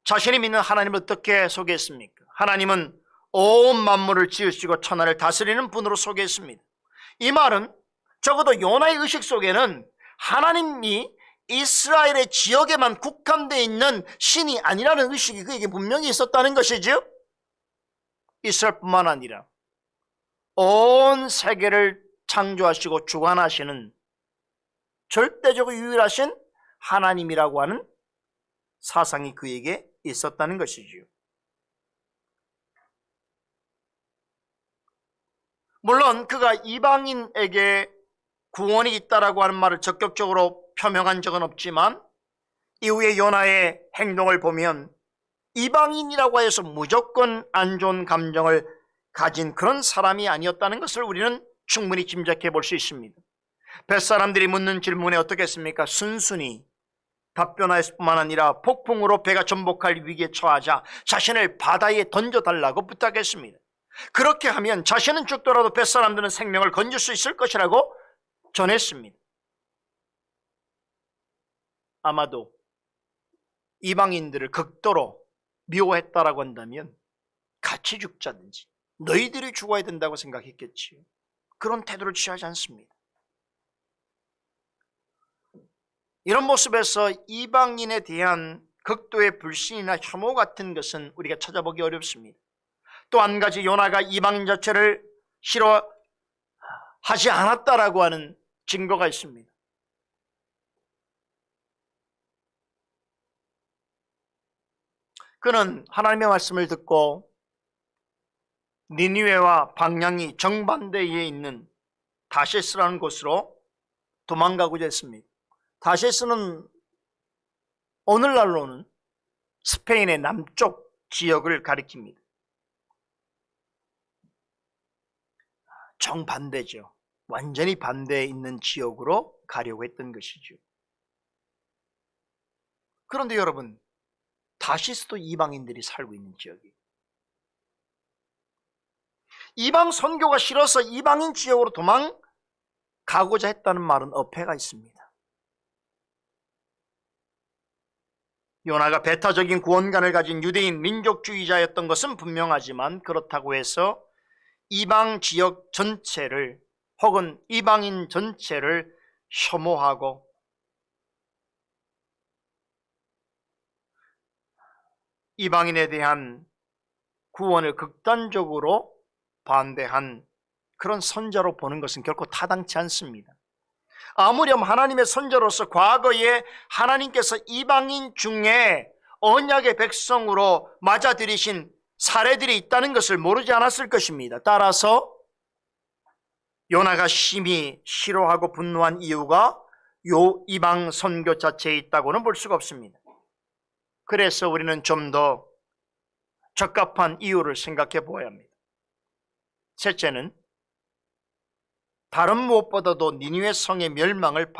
자신이 믿는 하나님을 어떻게 소개했습니까? 하나님은 온 만물을 지으시고 천하를 다스리는 분으로 소개했습니다. 이 말은 적어도 요나의 의식 속에는 하나님이 이스라엘의 지역에만 국한되어 있는 신이 아니라는 의식이 그에게 분명히 있었다는 것이죠. 이스라엘뿐만 아니라 온 세계를 창조하시고 주관하시는 절대적으로 유일하신 하나님이라고 하는 사상이 그에게 있었다는 것이지요. 물론 그가 이방인에게 구원이 있다라고 하는 말을 적극적으로 표명한 적은 없지만 이후에 요나의 행동을 보면 이방인이라고 해서 무조건 안 좋은 감정을 가진 그런 사람이 아니었다는 것을 우리는 충분히 짐작해 볼 수 있습니다. 뱃사람들이 묻는 질문에 어떻게 했습니까? 순순히 답변하였을 뿐만 아니라 폭풍으로 배가 전복할 위기에 처하자 자신을 바다에 던져달라고 부탁했습니다. 그렇게 하면 자신은 죽더라도 뱃사람들은 생명을 건질 수 있을 것이라고 전했습니다. 아마도 이방인들을 극도로 미워했다라고 한다면 같이 죽자든지 너희들이 죽어야 된다고 생각했겠지요. 그런 태도를 취하지 않습니다. 이런 모습에서 이방인에 대한 극도의 불신이나 혐오 같은 것은 우리가 찾아보기 어렵습니다. 또 한 가지, 요나가 이방인 자체를 싫어하지 않았다라고 하는 증거가 있습니다. 그는 하나님의 말씀을 듣고 니느웨와 방향이 정반대에 있는 다시스라는 곳으로 도망가고자 했습니다. 다시스는 오늘날로는 스페인의 남쪽 지역을 가리킵니다. 정반대죠. 완전히 반대에 있는 지역으로 가려고 했던 것이죠. 그런데 여러분, 다시스도 이방인들이 살고 있는 지역이에요. 이방 선교가 싫어서 이방인 지역으로 도망가고자 했다는 말은 어폐가 있습니다. 요나가 배타적인 구원관을 가진 유대인 민족주의자였던 것은 분명하지만 그렇다고 해서 이방 지역 전체를 혹은 이방인 전체를 혐오하고 이방인에 대한 구원을 극단적으로 반대한 그런 선자로 보는 것은 결코 타당치 않습니다. 아무렴 하나님의 선자로서 과거에 하나님께서 이방인 중에 언약의 백성으로 맞아들이신 사례들이 있다는 것을 모르지 않았을 것입니다. 따라서 요나가 심히 싫어하고 분노한 이유가 요 이방 선교 자체에 있다고는 볼 수가 없습니다. 그래서 우리는 좀 더 적합한 이유를 생각해 보아야 합니다. 셋째는 다른 무엇보다도 니느웨 성의 멸망을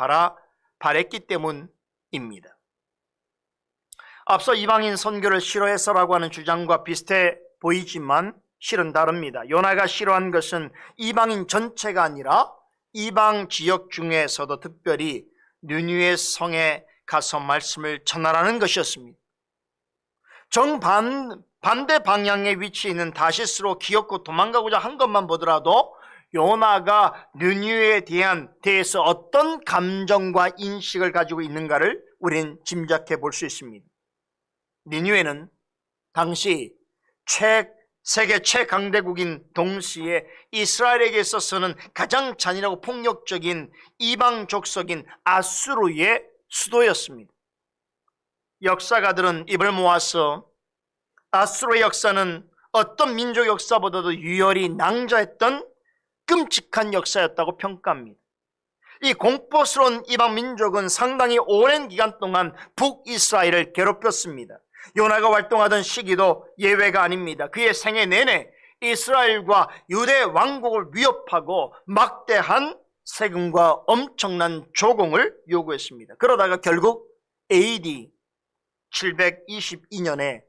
바랬기 때문입니다. 앞서 이방인 선교를 싫어해서라고 하는 주장과 비슷해 보이지만 실은 다릅니다. 요나가 싫어한 것은 이방인 전체가 아니라 이방 지역 중에서도 특별히 니느웨 성에 가서 말씀을 전하라는 것이었습니다. 정반대 방향에 위치해 있는 다시스로 기어코 도망가고자 한 것만 보더라도 요나가 니느웨에 대해서 어떤 감정과 인식을 가지고 있는가를 우리는 짐작해 볼 수 있습니다. 니느웨는 당시 세계 최강대국인 동시에 이스라엘에게 있어서는 가장 잔인하고 폭력적인 이방 족속인 아수르의 수도였습니다. 역사가들은 입을 모아서 아수르의 역사는 어떤 민족 역사보다도 유혈이 낭자했던 끔찍한 역사였다고 평가합니다. 이 공포스러운 이방 민족은 상당히 오랜 기간 동안 북이스라엘을 괴롭혔습니다. 요나가 활동하던 시기도 예외가 아닙니다. 그의 생애 내내 이스라엘과 유대 왕국을 위협하고 막대한 세금과 엄청난 조공을 요구했습니다. 그러다가 결국 AD 722년에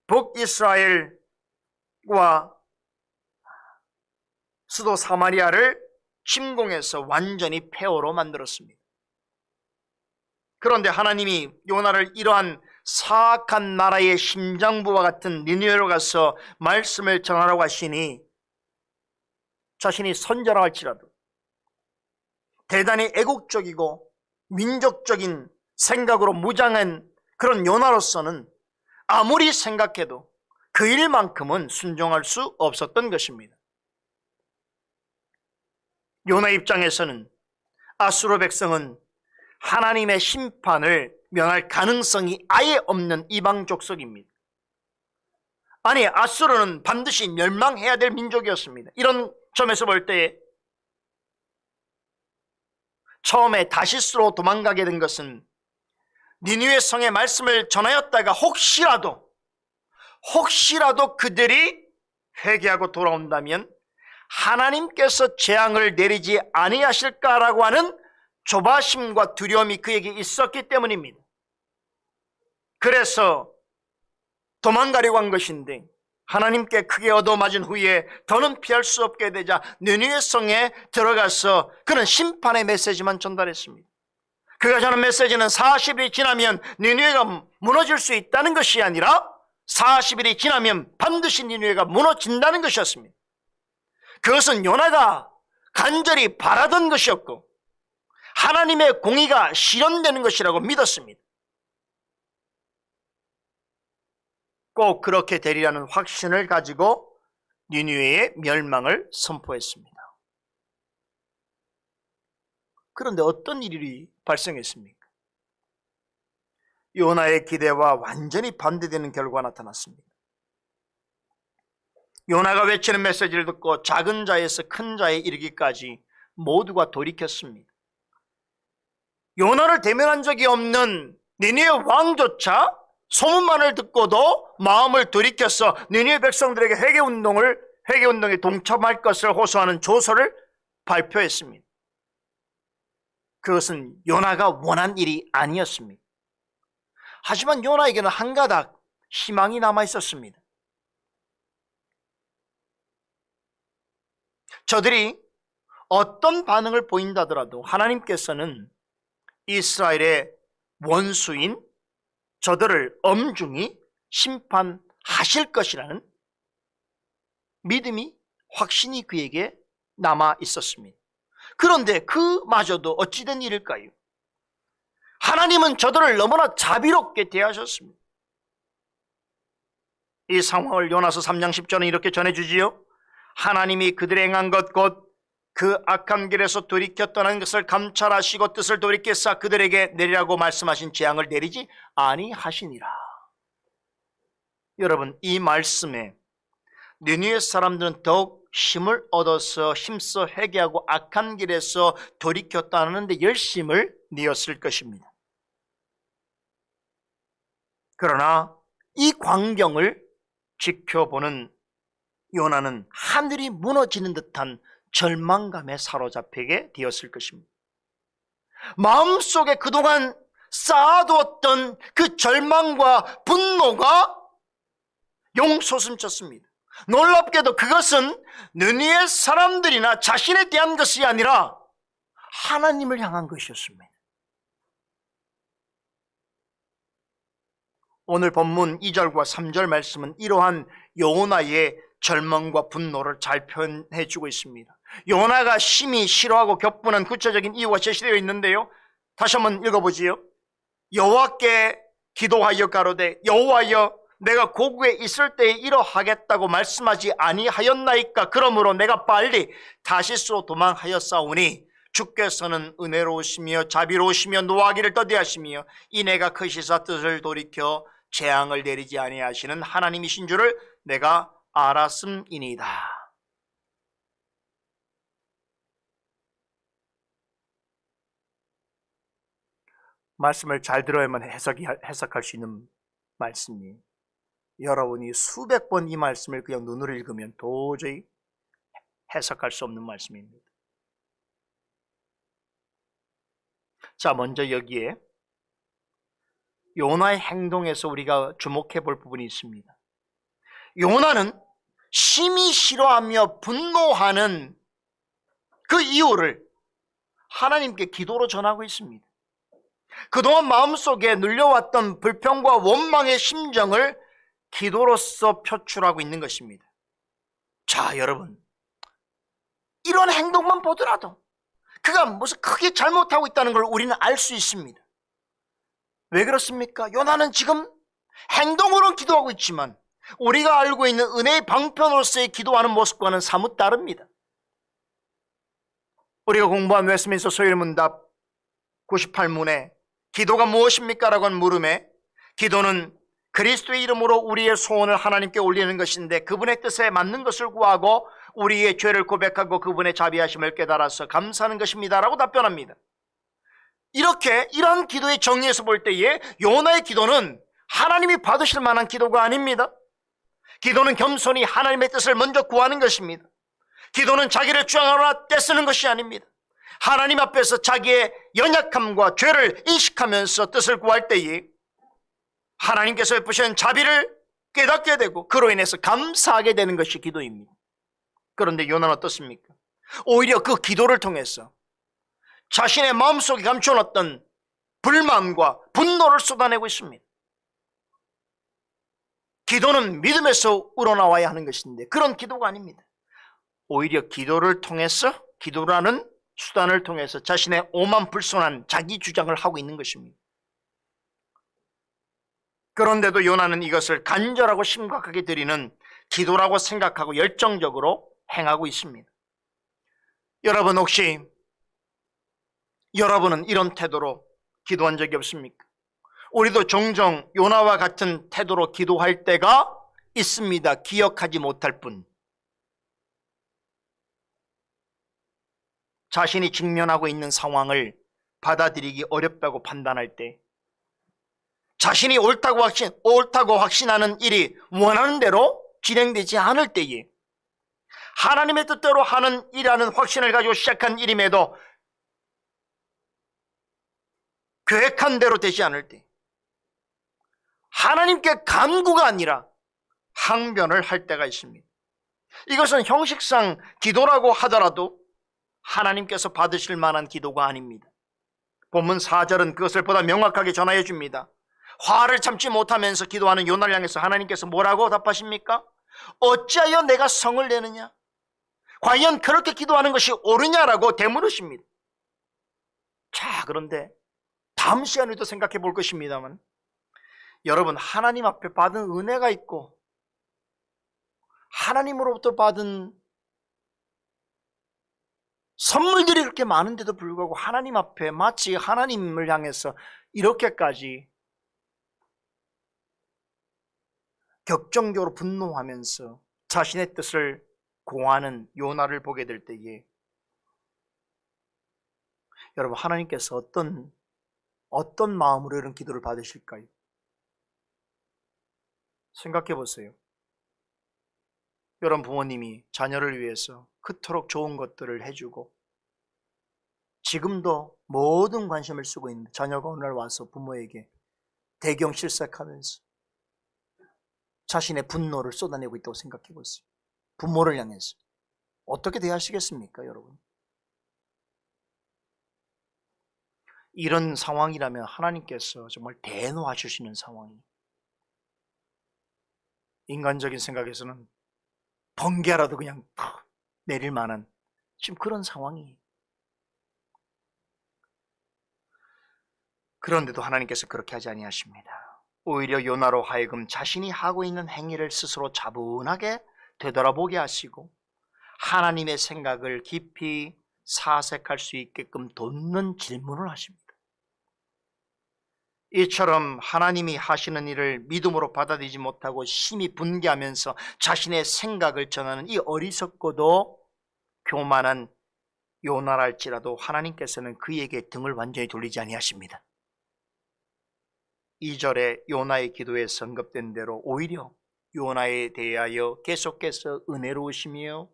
북이스라엘과 수도 사마리아를 침공해서 완전히 폐허로 만들었습니다. 그런데 하나님이 요나를 이러한 사악한 나라의 심장부와 같은 니느웨로 가서 말씀을 전하라고 하시니 자신이 선자라 할지라도 대단히 애국적이고 민족적인 생각으로 무장한 그런 요나로서는 아무리 생각해도 그 일만큼은 순종할 수 없었던 것입니다. 요나 입장에서는 아수르 백성은 하나님의 심판을 면할 가능성이 아예 없는 이방 족속입니다. 아니, 아수르는 반드시 멸망해야 될 민족이었습니다. 이런 점에서 볼 때 처음에 다시스로 도망가게 된 것은 니느웨 성의 말씀을 전하였다가 혹시라도 그들이 회개하고 돌아온다면 하나님께서 재앙을 내리지 아니하실까라고 하는 조바심과 두려움이 그에게 있었기 때문입니다. 그래서 도망가려고 한 것인데 하나님께 크게 얻어맞은 후에 더는 피할 수 없게 되자 니느웨 성에 들어가서 그는 심판의 메시지만 전달했습니다. 그가 전한 메시지는 40일이 지나면 니느웨가 무너질 수 있다는 것이 아니라 40일이 지나면 반드시 니느웨가 무너진다는 것이었습니다. 그것은 요나가 간절히 바라던 것이었고 하나님의 공의가 실현되는 것이라고 믿었습니다. 꼭 그렇게 되리라는 확신을 가지고 니느웨의 멸망을 선포했습니다. 그런데 어떤 일이 발생했습니까? 요나의 기대와 완전히 반대되는 결과가 나타났습니다. 요나가 외치는 메시지를 듣고 작은 자에서 큰 자에 이르기까지 모두가 돌이켰습니다. 요나를 대면한 적이 없는 니느웨 왕조차 소문만을 듣고도 마음을 돌이켜서 니느웨 백성들에게 회개운동에 동참할 것을 호소하는 조서를 발표했습니다. 그것은 요나가 원한 일이 아니었습니다. 하지만 요나에게는 한 가닥 희망이 남아 있었습니다. 저들이 어떤 반응을 보인다더라도 하나님께서는 이스라엘의 원수인 저들을 엄중히 심판하실 것이라는 믿음이, 확신이 그에게 남아 있었습니다. 그런데 그마저도 어찌된 일일까요? 하나님은 저들을 너무나 자비롭게 대하셨습니다. 이 상황을 요나서 3장 10절은 이렇게 전해주지요. 하나님이 그들의 행한 것 곧 그 악한 길에서 돌이켜 떠난 것을 감찰하시고 뜻을 돌이켜서 그들에게 내리라고 말씀하신 재앙을 내리지 아니하시니라. 여러분, 이 말씀에 느니웨 사람들은 더욱 힘을 얻어서 힘써 회개하고 악한 길에서 돌이켜 떠나는 데 열심을 내었을 것입니다. 그러나 이 광경을 지켜보는 요나는 하늘이 무너지는 듯한 절망감에 사로잡히게 되었을 것입니다. 마음속에 그동안 쌓아두었던 그 절망과 분노가 용솟음쳤습니다. 놀랍게도 그것은 느니웨 사람들이나 자신에 대한 것이 아니라 하나님을 향한 것이었습니다. 오늘 본문 2절과 3절 말씀은 이러한 요나의 절망과 분노를 잘 표현해 주고 있습니다. 요나가 심히 싫어하고 격분한 구체적인 이유가 제시되어 있는데요. 다시 한번 읽어보지요. 여호와께 기도하여 가로되 여호와여 내가 고국에 있을 때에 이러하겠다고 말씀하지 아니하였나이까. 그러므로 내가 빨리 다시스로 도망하였사오니 주께서는 은혜로우시며 자비로우시며 노하기를 더디하시며 이내가 크시사 뜻을 돌이켜 재앙을 내리지 아니하시는 하나님이신 줄을 내가 알았음이니이다. 말씀을 잘 들어야만 해석할 수 있는 말씀이에요. 여러분이 수백 번 이 말씀을 그냥 눈으로 읽으면 도저히 해석할 수 없는 말씀입니다. 자, 먼저 여기에 요나의 행동에서 우리가 주목해 볼 부분이 있습니다. 요나는 심히 싫어하며 분노하는 그 이유를 하나님께 기도로 전하고 있습니다. 그동안 마음속에 눌려왔던 불평과 원망의 심정을 기도로서 표출하고 있는 것입니다. 자, 여러분, 이런 행동만 보더라도 그가 무슨 크게 잘못하고 있다는 걸 우리는 알 수 있습니다. 왜 그렇습니까? 요나는 지금 행동으로는 기도하고 있지만 우리가 알고 있는 은혜의 방편으로서의 기도하는 모습과는 사뭇 다릅니다. 우리가 공부한 웨스민스터 소율문답 98문에 기도가 무엇입니까? 라고 한 물음에 기도는 그리스도의 이름으로 우리의 소원을 하나님께 올리는 것인데 그분의 뜻에 맞는 것을 구하고 우리의 죄를 고백하고 그분의 자비하심을 깨달아서 감사하는 것입니다 라고 답변합니다. 이러한 기도의 정의에서 볼 때에 요나의 기도는 하나님이 받으실 만한 기도가 아닙니다. 기도는 겸손히 하나님의 뜻을 먼저 구하는 것입니다. 기도는 자기를 주장하거나 떼쓰는 것이 아닙니다. 하나님 앞에서 자기의 연약함과 죄를 인식하면서 뜻을 구할 때에 하나님께서 베푸신 자비를 깨닫게 되고 그로 인해서 감사하게 되는 것이 기도입니다. 그런데 요나는 어떻습니까? 오히려 그 기도를 통해서 자신의 마음속에 감춰놨던 불만과 분노를 쏟아내고 있습니다. 기도는 믿음에서 우러나와야 하는 것인데 그런 기도가 아닙니다. 오히려 기도를 통해서, 기도라는 수단을 통해서 자신의 오만불손한 자기 주장을 하고 있는 것입니다. 그런데도 요나는 이것을 간절하고 심각하게 드리는 기도라고 생각하고 열정적으로 행하고 있습니다. 여러분, 혹시 여러분은 이런 태도로 기도한 적이 없습니까? 우리도 종종 요나와 같은 태도로 기도할 때가 있습니다. 기억하지 못할 뿐. 자신이 직면하고 있는 상황을 받아들이기 어렵다고 판단할 때, 자신이 옳다고 확신하는 일이 원하는 대로 진행되지 않을 때에, 하나님의 뜻대로 하는 일이라는 확신을 가지고 시작한 일임에도 계획한 대로 되지 않을 때, 하나님께 간구가 아니라 항변을 할 때가 있습니다. 이것은 형식상 기도라고 하더라도 하나님께서 받으실 만한 기도가 아닙니다. 본문 4절은 그것을 보다 명확하게 전하여 줍니다. 화를 참지 못하면서 기도하는 요나를 향해서 하나님께서 뭐라고 답하십니까? 어찌하여 내가 성을 내느냐? 과연 그렇게 기도하는 것이 옳으냐라고 되물으십니다. 자, 그런데 다음 시간에도 생각해 볼 것입니다만, 여러분, 하나님 앞에 받은 은혜가 있고 하나님으로부터 받은 선물들이 그렇게 많은데도 불구하고 하나님 앞에 마치 하나님을 향해서 이렇게까지 격정적으로 분노하면서 자신의 뜻을 공하는 요나를 보게 될 때에, 여러분, 하나님께서 어떤 마음으로 이런 기도를 받으실까요? 생각해 보세요. 여러분 부모님이 자녀를 위해서 그토록 좋은 것들을 해주고 지금도 모든 관심을 쓰고 있는데 자녀가 오늘 와서 부모에게 대경실색하면서 자신의 분노를 쏟아내고 있다고 생각해 보세요. 부모를 향해서 어떻게 대하시겠습니까, 여러분? 이런 상황이라면 하나님께서 정말 대노하시는 상황이에요. 인간적인 생각에서는 번개라도 그냥 내릴 만한 지금 그런 상황이에요. 그런데도 하나님께서 그렇게 하지 아니하십니다. 오히려 요나로 하여금 자신이 하고 있는 행위를 스스로 차분하게 되돌아보게 하시고 하나님의 생각을 깊이 사색할 수 있게끔 돋는 질문을 하십니다. 이처럼 하나님이 하시는 일을 믿음으로 받아들이지 못하고 심히 분개하면서 자신의 생각을 전하는 이 어리석고도 교만한 요나랄지라도 하나님께서는 그에게 등을 완전히 돌리지 아니하십니다. 2절에 요나의 기도에 언급된 대로 오히려 요나에 대하여 계속해서 은혜로우시며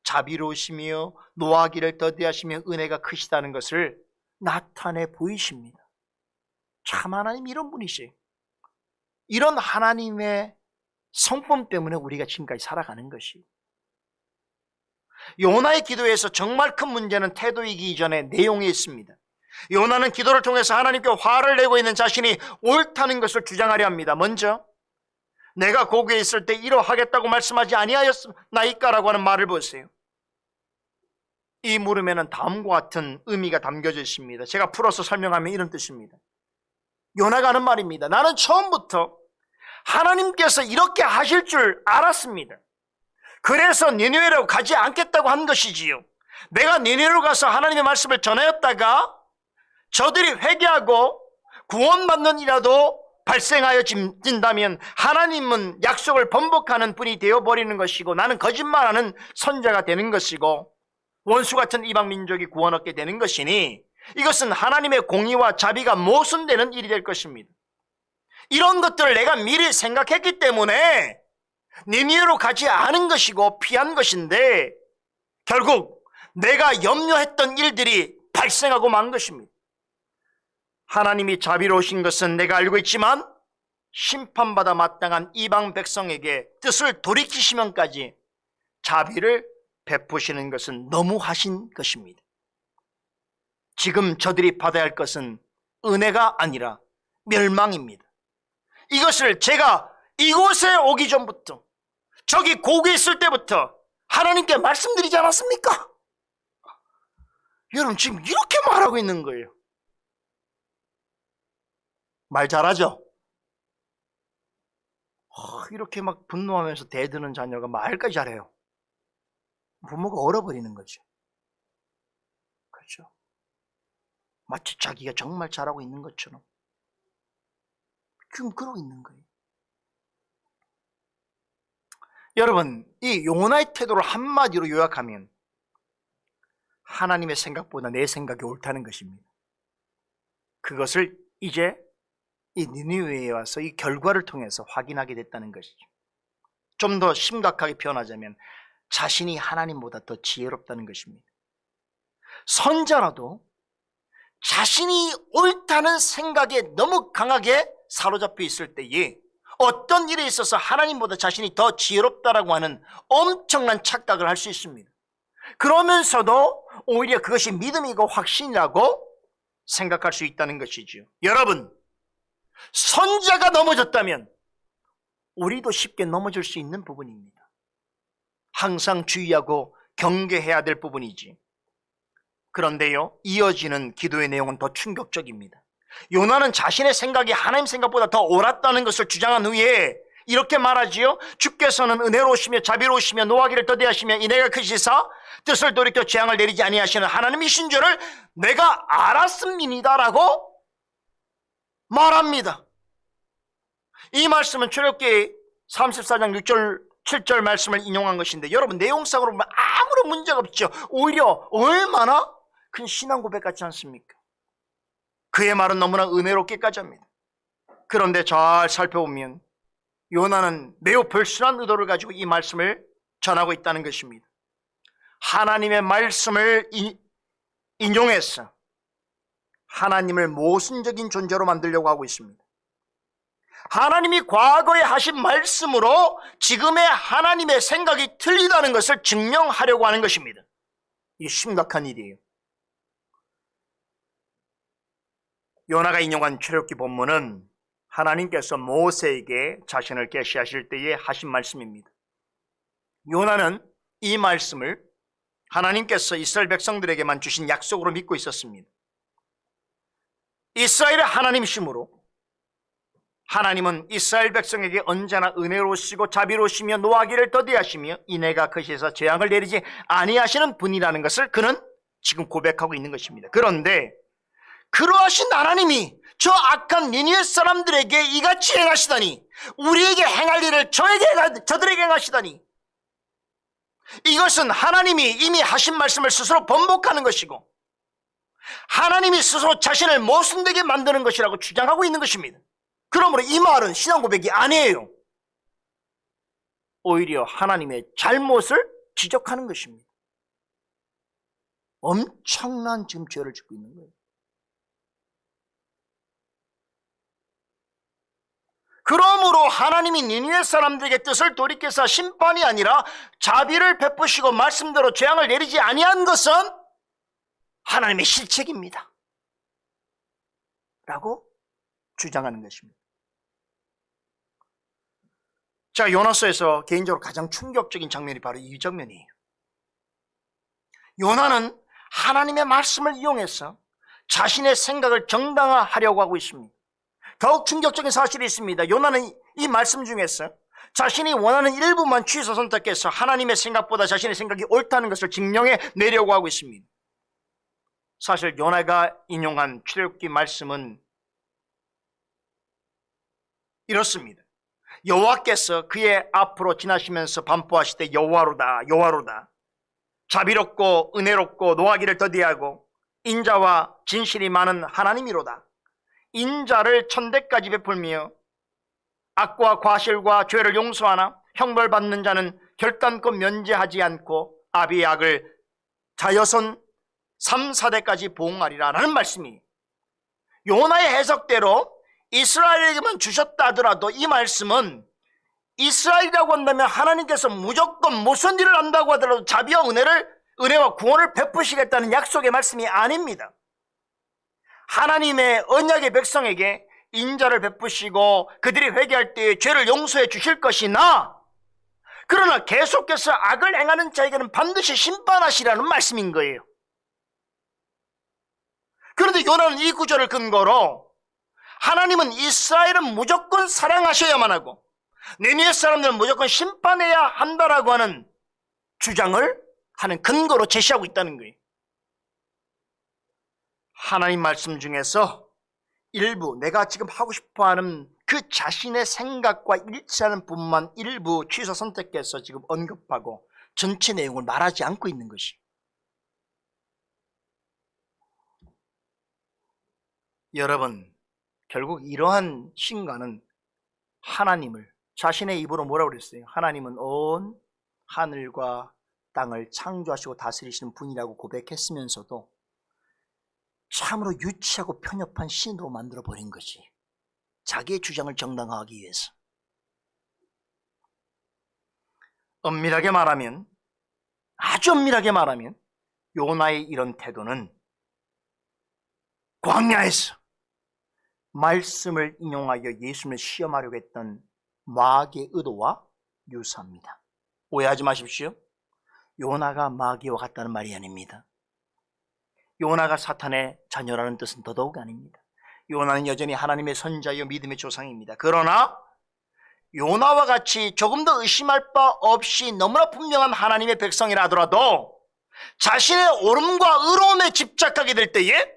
자비로우시며 노하기를 더디하시며 은혜가 크시다는 것을 나타내 보이십니다. 참 하나님 이런 분이시. 이런 하나님의 성품 때문에 우리가 지금까지 살아가는 것이. 요나의 기도에서 정말 큰 문제는 태도이기 이전에 내용에 있습니다. 요나는 기도를 통해서 하나님께 화를 내고 있는 자신이 옳다는 것을 주장하려 합니다. 먼저 내가 고국에 있을 때 이러하겠다고 말씀하지 아니하였나이까라고 하는 말을 보세요. 이 물음에는 다음과 같은 의미가 담겨져 있습니다. 제가 풀어서 설명하면 이런 뜻입니다. 요나가 하는 말입니다. 나는 처음부터 하나님께서 이렇게 하실 줄 알았습니다. 그래서 니느웨로 가지 않겠다고 한 것이지요. 내가 니느웨로 가서 하나님의 말씀을 전하였다가 저들이 회개하고 구원받는 일이라도 발생하여진다면 하나님은 약속을 번복하는 분이 되어버리는 것이고 나는 거짓말하는 선자가 되는 것이고 원수 같은 이방 민족이 구원 얻게 되는 것이니 이것은 하나님의 공의와 자비가 모순되는 일이 될 것입니다. 이런 것들을 내가 미리 생각했기 때문에 니느웨로 가지 않은 것이고 피한 것인데 결국 내가 염려했던 일들이 발생하고 만 것입니다. 하나님이 자비로우신 것은 내가 알고 있지만 심판받아 마땅한 이방 백성에게 뜻을 돌이키시면까지 자비를 베푸시는 것은 너무하신 것입니다. 지금 저들이 받아야 할 것은 은혜가 아니라 멸망입니다. 이것을 제가 이곳에 오기 전부터 저기 고국에 있을 때부터 하나님께 말씀드리지 않았습니까? 여러분 지금 이렇게 말하고 있는 거예요. 말 잘하죠? 이렇게 막 분노하면서 대드는 자녀가 말까지 잘해요. 부모가 얼어버리는 거죠. 그렇죠? 마치 자기가 정말 잘하고 있는 것처럼 지금 그러고 있는 거예요. 여러분, 이 요나의 태도를 한마디로 요약하면 하나님의 생각보다 내 생각이 옳다는 것입니다. 그것을 이제 이 니느웨에 와서 이 결과를 통해서 확인하게 됐다는 것이죠. 좀 더 심각하게 표현하자면 자신이 하나님보다 더 지혜롭다는 것입니다. 선자라도 자신이 옳다는 생각에 너무 강하게 사로잡혀 있을 때에 어떤 일에 있어서 하나님보다 자신이 더 지혜롭다라고 하는 엄청난 착각을 할 수 있습니다. 그러면서도 오히려 그것이 믿음이고 확신이라고 생각할 수 있다는 것이죠. 여러분, 선지자가 넘어졌다면 우리도 쉽게 넘어질 수 있는 부분입니다. 항상 주의하고 경계해야 될 부분이지. 그런데요, 이어지는 기도의 내용은 더 충격적입니다. 요나는 자신의 생각이 하나님 생각보다 더 옳았다는 것을 주장한 후에 이렇게 말하지요. 주께서는 은혜로우시며 자비로우시며 노하기를 더디하시며 인애가 크시사 뜻을 돌이켜 재앙을 내리지 아니하시는 하나님이신 줄을 내가 알았음이니다라고 말합니다. 이 말씀은 출애굽기 34장 6절 7절 말씀을 인용한 것인데, 여러분 내용상으로 보면 아무런 문제가 없죠. 오히려 얼마나 큰 신앙 고백 같지 않습니까? 그의 말은 너무나 은혜롭기까지 합니다. 그런데 잘 살펴보면 요나는 매우 불순한 의도를 가지고 이 말씀을 전하고 있다는 것입니다. 하나님의 말씀을 인용해서 하나님을 모순적인 존재로 만들려고 하고 있습니다. 하나님이 과거에 하신 말씀으로 지금의 하나님의 생각이 틀리다는 것을 증명하려고 하는 것입니다. 이게 심각한 일이에요. 요나가 인용한 출애굽기 본문은 하나님께서 모세에게 자신을 계시하실 때에 하신 말씀입니다. 요나는 이 말씀을 하나님께서 이스라엘 백성들에게만 주신 약속으로 믿고 있었습니다. 이스라엘의 하나님이시므로 하나님은 이스라엘 백성에게 언제나 은혜로우시고 자비로우시며 노하기를 더디하시며 인애가 크시사 재앙을 내리지 아니하시는 분이라는 것을 그는 지금 고백하고 있는 것입니다. 그런데 그러하신 하나님이 저 악한 니느웨 사람들에게 이같이 행하시다니, 우리에게 행할 일을 저들에게 행하시다니, 이것은 하나님이 이미 하신 말씀을 스스로 번복하는 것이고 하나님이 스스로 자신을 모순되게 만드는 것이라고 주장하고 있는 것입니다. 그러므로 이 말은 신앙 고백이 아니에요. 오히려 하나님의 잘못을 지적하는 것입니다. 엄청난 지금 죄를 짓고 있는 거예요. 그러므로 하나님이 니느웨 사람들에게 뜻을 돌이켜서 심판이 아니라 자비를 베푸시고 말씀대로 재앙을 내리지 아니한 것은 하나님의 실책입니다 라고 주장하는 것입니다. 자, 요나서에서 개인적으로 가장 충격적인 장면이 바로 이 장면이에요. 요나는 하나님의 말씀을 이용해서 자신의 생각을 정당화하려고 하고 있습니다. 더욱 충격적인 사실이 있습니다. 요나는 이 말씀 중에서 자신이 원하는 일부만 취해서 선택해서 하나님의 생각보다 자신의 생각이 옳다는 것을 증명해 내려고 하고 있습니다. 사실 요나가 인용한 출애굽기 말씀은 이렇습니다. 여호와께서 그의 앞으로 지나시면서 반포하시되 여호와로다 여호와로다, 자비롭고 은혜롭고 노하기를 더디하고 인자와 진실이 많은 하나님이로다. 인자를 천대까지 베풀며 악과 과실과 죄를 용서하나 형벌받는 자는 결단코 면제하지 않고 아비의 악을 자여손 3, 4대까지 보응하리라 라는 말씀이, 요나의 해석대로 이스라엘에게만 주셨다 하더라도 이 말씀은 이스라엘이라고 한다면 하나님께서 무조건 무슨 일을 한다고 하더라도 자비와 은혜와 구원을 베푸시겠다는 약속의 말씀이 아닙니다. 하나님의 언약의 백성에게 인자를 베푸시고 그들이 회개할 때 죄를 용서해 주실 것이나, 그러나 계속해서 악을 행하는 자에게는 반드시 심판하시라는 말씀인 거예요. 그런데 요나는 이 구절을 근거로 하나님은 이스라엘은 무조건 사랑하셔야만 하고 니느웨 사람들은 무조건 심판해야 한다라고 하는 주장을 하는 근거로 제시하고 있다는 거예요. 하나님 말씀 중에서 일부, 내가 지금 하고 싶어하는 그 자신의 생각과 일치하는 부분만 일부 취소 선택해서 지금 언급하고 전체 내용을 말하지 않고 있는 것이, 여러분 결국 이러한 신가는 하나님을 자신의 입으로 뭐라고 그랬어요? 하나님은 온 하늘과 땅을 창조하시고 다스리시는 분이라고 고백했으면서도 참으로 유치하고 편협한 신으로 만들어버린 것이, 자기의 주장을 정당화하기 위해서. 엄밀하게 말하면, 아주 엄밀하게 말하면 요나의 이런 태도는 광야에서 말씀을 인용하여 예수님을 시험하려고 했던 마귀의 의도와 유사합니다. 오해하지 마십시오. 요나가 마귀와 같다는 말이 아닙니다. 요나가 사탄의 자녀라는 뜻은 더더욱 아닙니다. 요나는 여전히 하나님의 선자여 믿음의 조상입니다. 그러나 요나와 같이 조금 더 의심할 바 없이 너무나 분명한 하나님의 백성이라 하더라도 자신의 옳음과 의로움에 집착하게 될 때에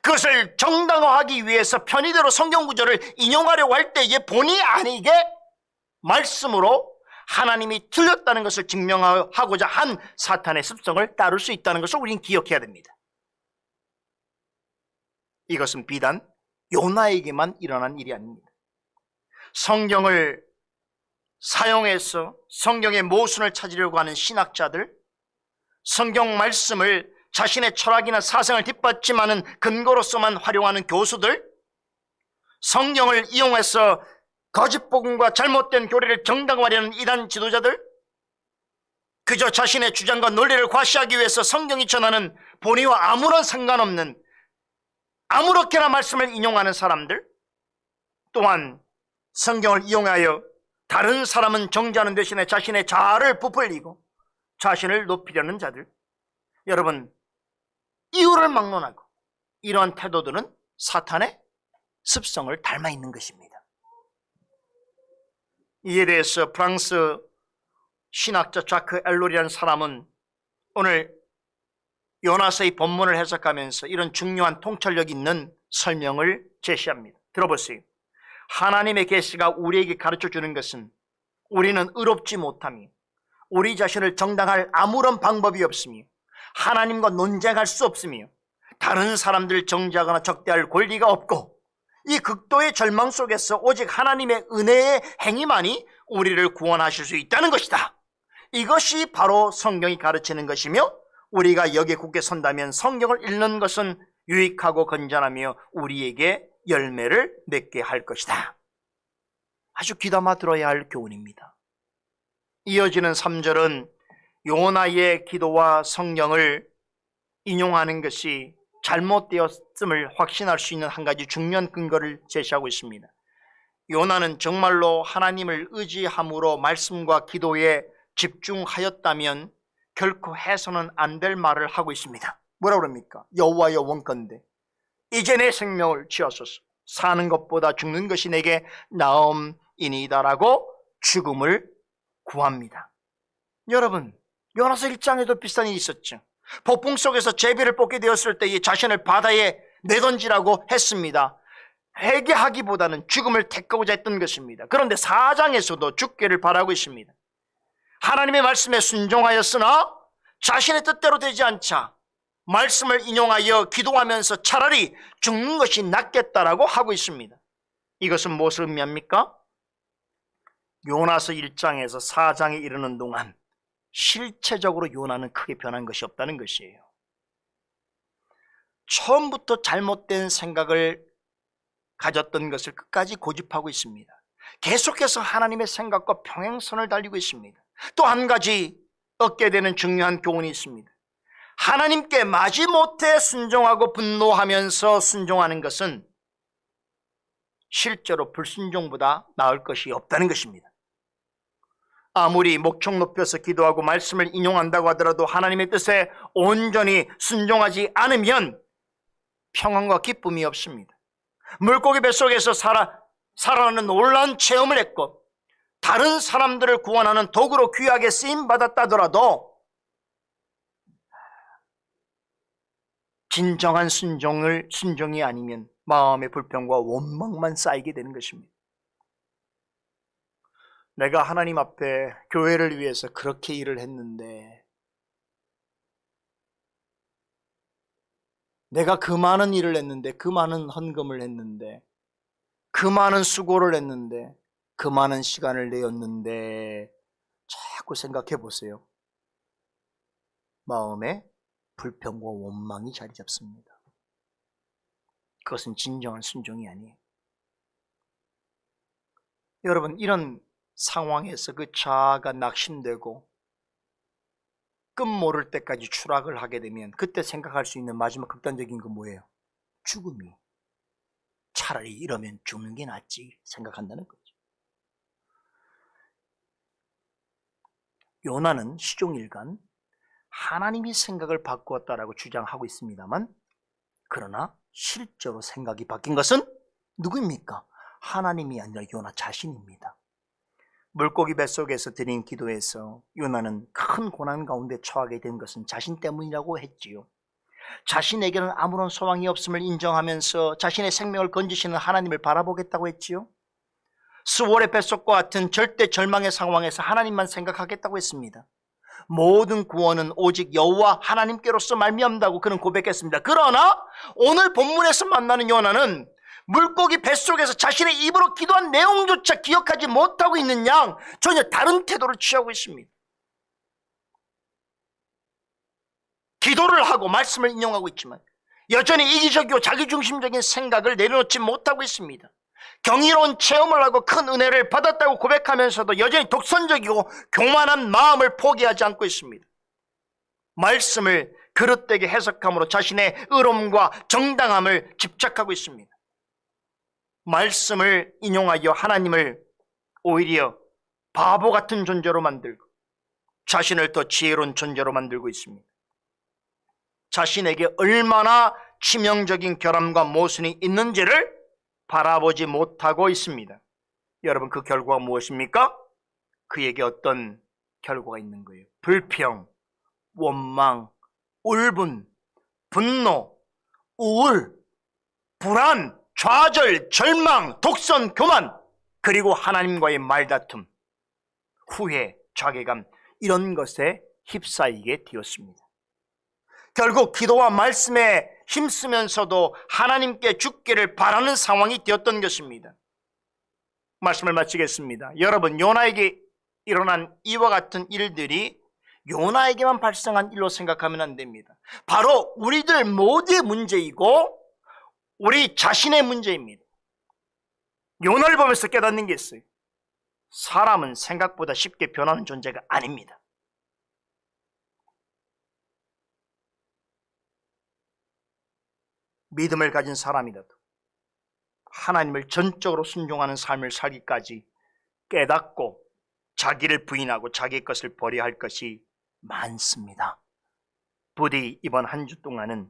그것을 정당화하기 위해서 편의대로 성경 구절을 인용하려고 할 때에 본의 아니게 말씀으로 하나님이 틀렸다는 것을 증명하고자 한 사탄의 습성을 따를 수 있다는 것을 우리는 기억해야 됩니다. 이것은 비단 요나에게만 일어난 일이 아닙니다. 성경을 사용해서 성경의 모순을 찾으려고 하는 신학자들, 성경 말씀을 자신의 철학이나 사상을 뒷받침하는 근거로서만 활용하는 교수들, 성경을 이용해서 거짓 복음과 잘못된 교리를 정당화하려는 이단 지도자들, 그저 자신의 주장과 논리를 과시하기 위해서 성경이 전하는 본의와 아무런 상관없는 아무렇게나 말씀을 인용하는 사람들, 또한 성경을 이용하여 다른 사람은 정죄하는 대신에 자신의 자아를 부풀리고 자신을 높이려는 자들, 여러분, 이유를 막론하고 이러한 태도들은 사탄의 습성을 닮아 있는 것입니다. 이에 대해서 프랑스 신학자 자크 엘로리라는 사람은 오늘 요나서의 본문을 해석하면서 이런 중요한 통찰력 있는 설명을 제시합니다. 들어보세요. 하나님의 계시가 우리에게 가르쳐주는 것은 우리는 의롭지 못하며 우리 자신을 정당할 아무런 방법이 없으며 하나님과 논쟁할 수 없으며 다른 사람들을 정죄하거나 적대할 권리가 없고 이 극도의 절망 속에서 오직 하나님의 은혜의 행위만이 우리를 구원하실 수 있다는 것이다. 이것이 바로 성경이 가르치는 것이며 우리가 여기에 굳게 선다면 성경을 읽는 것은 유익하고 건전하며 우리에게 열매를 맺게 할 것이다. 아주 귀담아 들어야 할 교훈입니다. 이어지는 3절은 요나의 기도와 성경을 인용하는 것이 잘못되었음을 확신할 수 있는 한 가지 중요한 근거를 제시하고 있습니다. 요나는 정말로 하나님을 의지함으로 말씀과 기도에 집중하였다면 결코 해서는 안 될 말을 하고 있습니다. 뭐라고 그럽니까? 여호와여 원컨대 이제 내 생명을 지었소서. 사는 것보다 죽는 것이 내게 나음이니이다라고 죽음을 구합니다. 여러분, 요나서 1장에도 비슷한 일이 있었죠. 폭풍 속에서 제비를 뽑게 되었을 때 자신을 바다에 내던지라고 했습니다. 회개하기보다는 죽음을 택하고자 했던 것입니다. 그런데 4장에서도 죽기를 바라고 있습니다. 하나님의 말씀에 순종하였으나 자신의 뜻대로 되지 않자 말씀을 인용하여 기도하면서 차라리 죽는 것이 낫겠다라고 하고 있습니다. 이것은 무엇을 의미합니까? 요나서 1장에서 4장에 이르는 동안 실체적으로 요나는 크게 변한 것이 없다는 것이에요. 처음부터 잘못된 생각을 가졌던 것을 끝까지 고집하고 있습니다. 계속해서 하나님의 생각과 평행선을 달리고 있습니다. 또 한 가지 얻게 되는 중요한 교훈이 있습니다. 하나님께 마지못해 순종하고 분노하면서 순종하는 것은 실제로 불순종보다 나을 것이 없다는 것입니다. 아무리 목청 높여서 기도하고 말씀을 인용한다고 하더라도 하나님의 뜻에 온전히 순종하지 않으면 평안과 기쁨이 없습니다. 물고기 뱃속에서 살아나는 놀라운 체험을 했고 다른 사람들을 구원하는 도구로 귀하게 쓰임받았다더라도 진정한 순종이 아니면 마음의 불평과 원망만 쌓이게 되는 것입니다. 내가 하나님 앞에 교회를 위해서 그렇게 일을 했는데, 내가 그 많은 일을 했는데, 그 많은 헌금을 했는데, 그 많은 수고를 했는데, 그 많은 시간을 내었는데, 자꾸 생각해 보세요. 마음에 불평과 원망이 자리 잡습니다. 그것은 진정한 순종이 아니에요. 여러분, 이런 상황에서 그 자아가 낙심되고 끝 모를 때까지 추락을 하게 되면 그때 생각할 수 있는 마지막 극단적인 건 뭐예요? 죽음이. 차라리 이러면 죽는 게 낫지 생각한다는 거죠. 요나는 시종일관 하나님이 생각을 바꾸었다라고 주장하고 있습니다만, 그러나 실제로 생각이 바뀐 것은 누구입니까? 하나님이 아니라 요나 자신입니다. 물고기 뱃속에서 드린 기도에서 요나는 큰 고난 가운데 처하게 된 것은 자신 때문이라고 했지요. 자신에게는 아무런 소망이 없음을 인정하면서 자신의 생명을 건지시는 하나님을 바라보겠다고 했지요. 수월의 뱃속과 같은 절대 절망의 상황에서 하나님만 생각하겠다고 했습니다. 모든 구원은 오직 여호와 하나님께로서 말미암다고 그는 고백했습니다. 그러나 오늘 본문에서 만나는 요나는 물고기 뱃속에서 자신의 입으로 기도한 내용조차 기억하지 못하고 있는 양, 전혀 다른 태도를 취하고 있습니다. 기도를 하고 말씀을 인용하고 있지만 여전히 이기적이고 자기중심적인 생각을 내려놓지 못하고 있습니다. 경이로운 체험을 하고 큰 은혜를 받았다고 고백하면서도 여전히 독선적이고 교만한 마음을 포기하지 않고 있습니다. 말씀을 그릇되게 해석함으로 자신의 의로움과 정당함을 집착하고 있습니다. 말씀을 인용하여 하나님을 오히려 바보 같은 존재로 만들고 자신을 더 지혜로운 존재로 만들고 있습니다. 자신에게 얼마나 치명적인 결함과 모순이 있는지를 바라보지 못하고 있습니다. 여러분, 그 결과가 무엇입니까? 그에게 어떤 결과가 있는 거예요. 불평, 원망, 울분, 분노, 우울, 불안, 좌절, 절망, 독선, 교만, 그리고 하나님과의 말다툼, 후회, 자괴감, 이런 것에 휩싸이게 되었습니다. 결국 기도와 말씀에 힘쓰면서도 하나님께 죽기를 바라는 상황이 되었던 것입니다. 말씀을 마치겠습니다. 여러분, 요나에게 일어난 이와 같은 일들이 요나에게만 발생한 일로 생각하면 안 됩니다. 바로 우리들 모두의 문제이고 우리 자신의 문제입니다. 요나를 보면서 깨닫는 게 있어요. 사람은 생각보다 쉽게 변하는 존재가 아닙니다. 믿음을 가진 사람이라도 하나님을 전적으로 순종하는 삶을 살기까지 깨닫고 자기를 부인하고 자기 것을 버려야 할 것이 많습니다. 부디 이번 한 주 동안은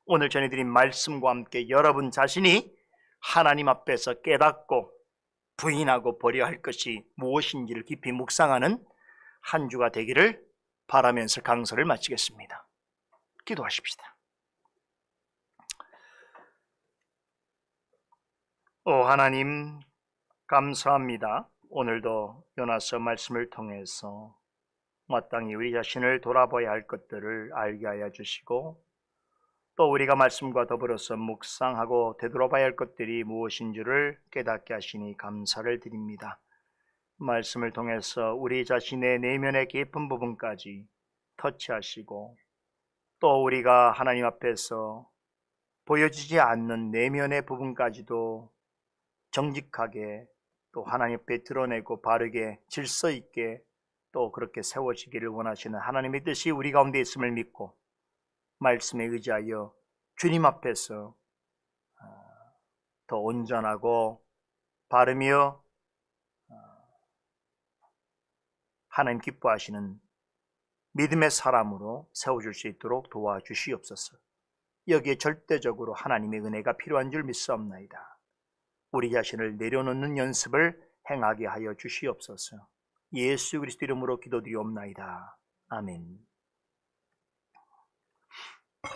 오늘 전해드린 말씀과 함께 여러분 자신이 하나님 앞에서 깨닫고 부인하고 버려야 할 것이 무엇인지를 깊이 묵상하는 한 주가 되기를 바라면서 강서를 마치겠습니다. 기도하십시다. 하나님, 감사합니다. 오늘도 요나서 말씀을 통해서 마땅히 우리 자신을 돌아봐야 할 것들을 알게 하여 주시고, 또 우리가 말씀과 더불어서 묵상하고 되돌아봐야 할 것들이 무엇인지를 깨닫게 하시니 감사를 드립니다. 말씀을 통해서 우리 자신의 내면의 깊은 부분까지 터치하시고, 또 우리가 하나님 앞에서 보여지지 않는 내면의 부분까지도 정직하게 또 하나님 앞에 드러내고 바르게 질서 있게 또 그렇게 세워지기를 원하시는 하나님의 뜻이 우리 가운데 있음을 믿고 말씀에 의지하여 주님 앞에서 더 온전하고 바르며 하나님 기뻐하시는 믿음의 사람으로 세워줄 수 있도록 도와주시옵소서. 여기에 절대적으로 하나님의 은혜가 필요한 줄 믿사옵나이다. 우리 자신을 내려놓는 연습을 행하게 하여 주시옵소서. 예수 그리스도 이름으로 기도드리옵나이다. 아멘.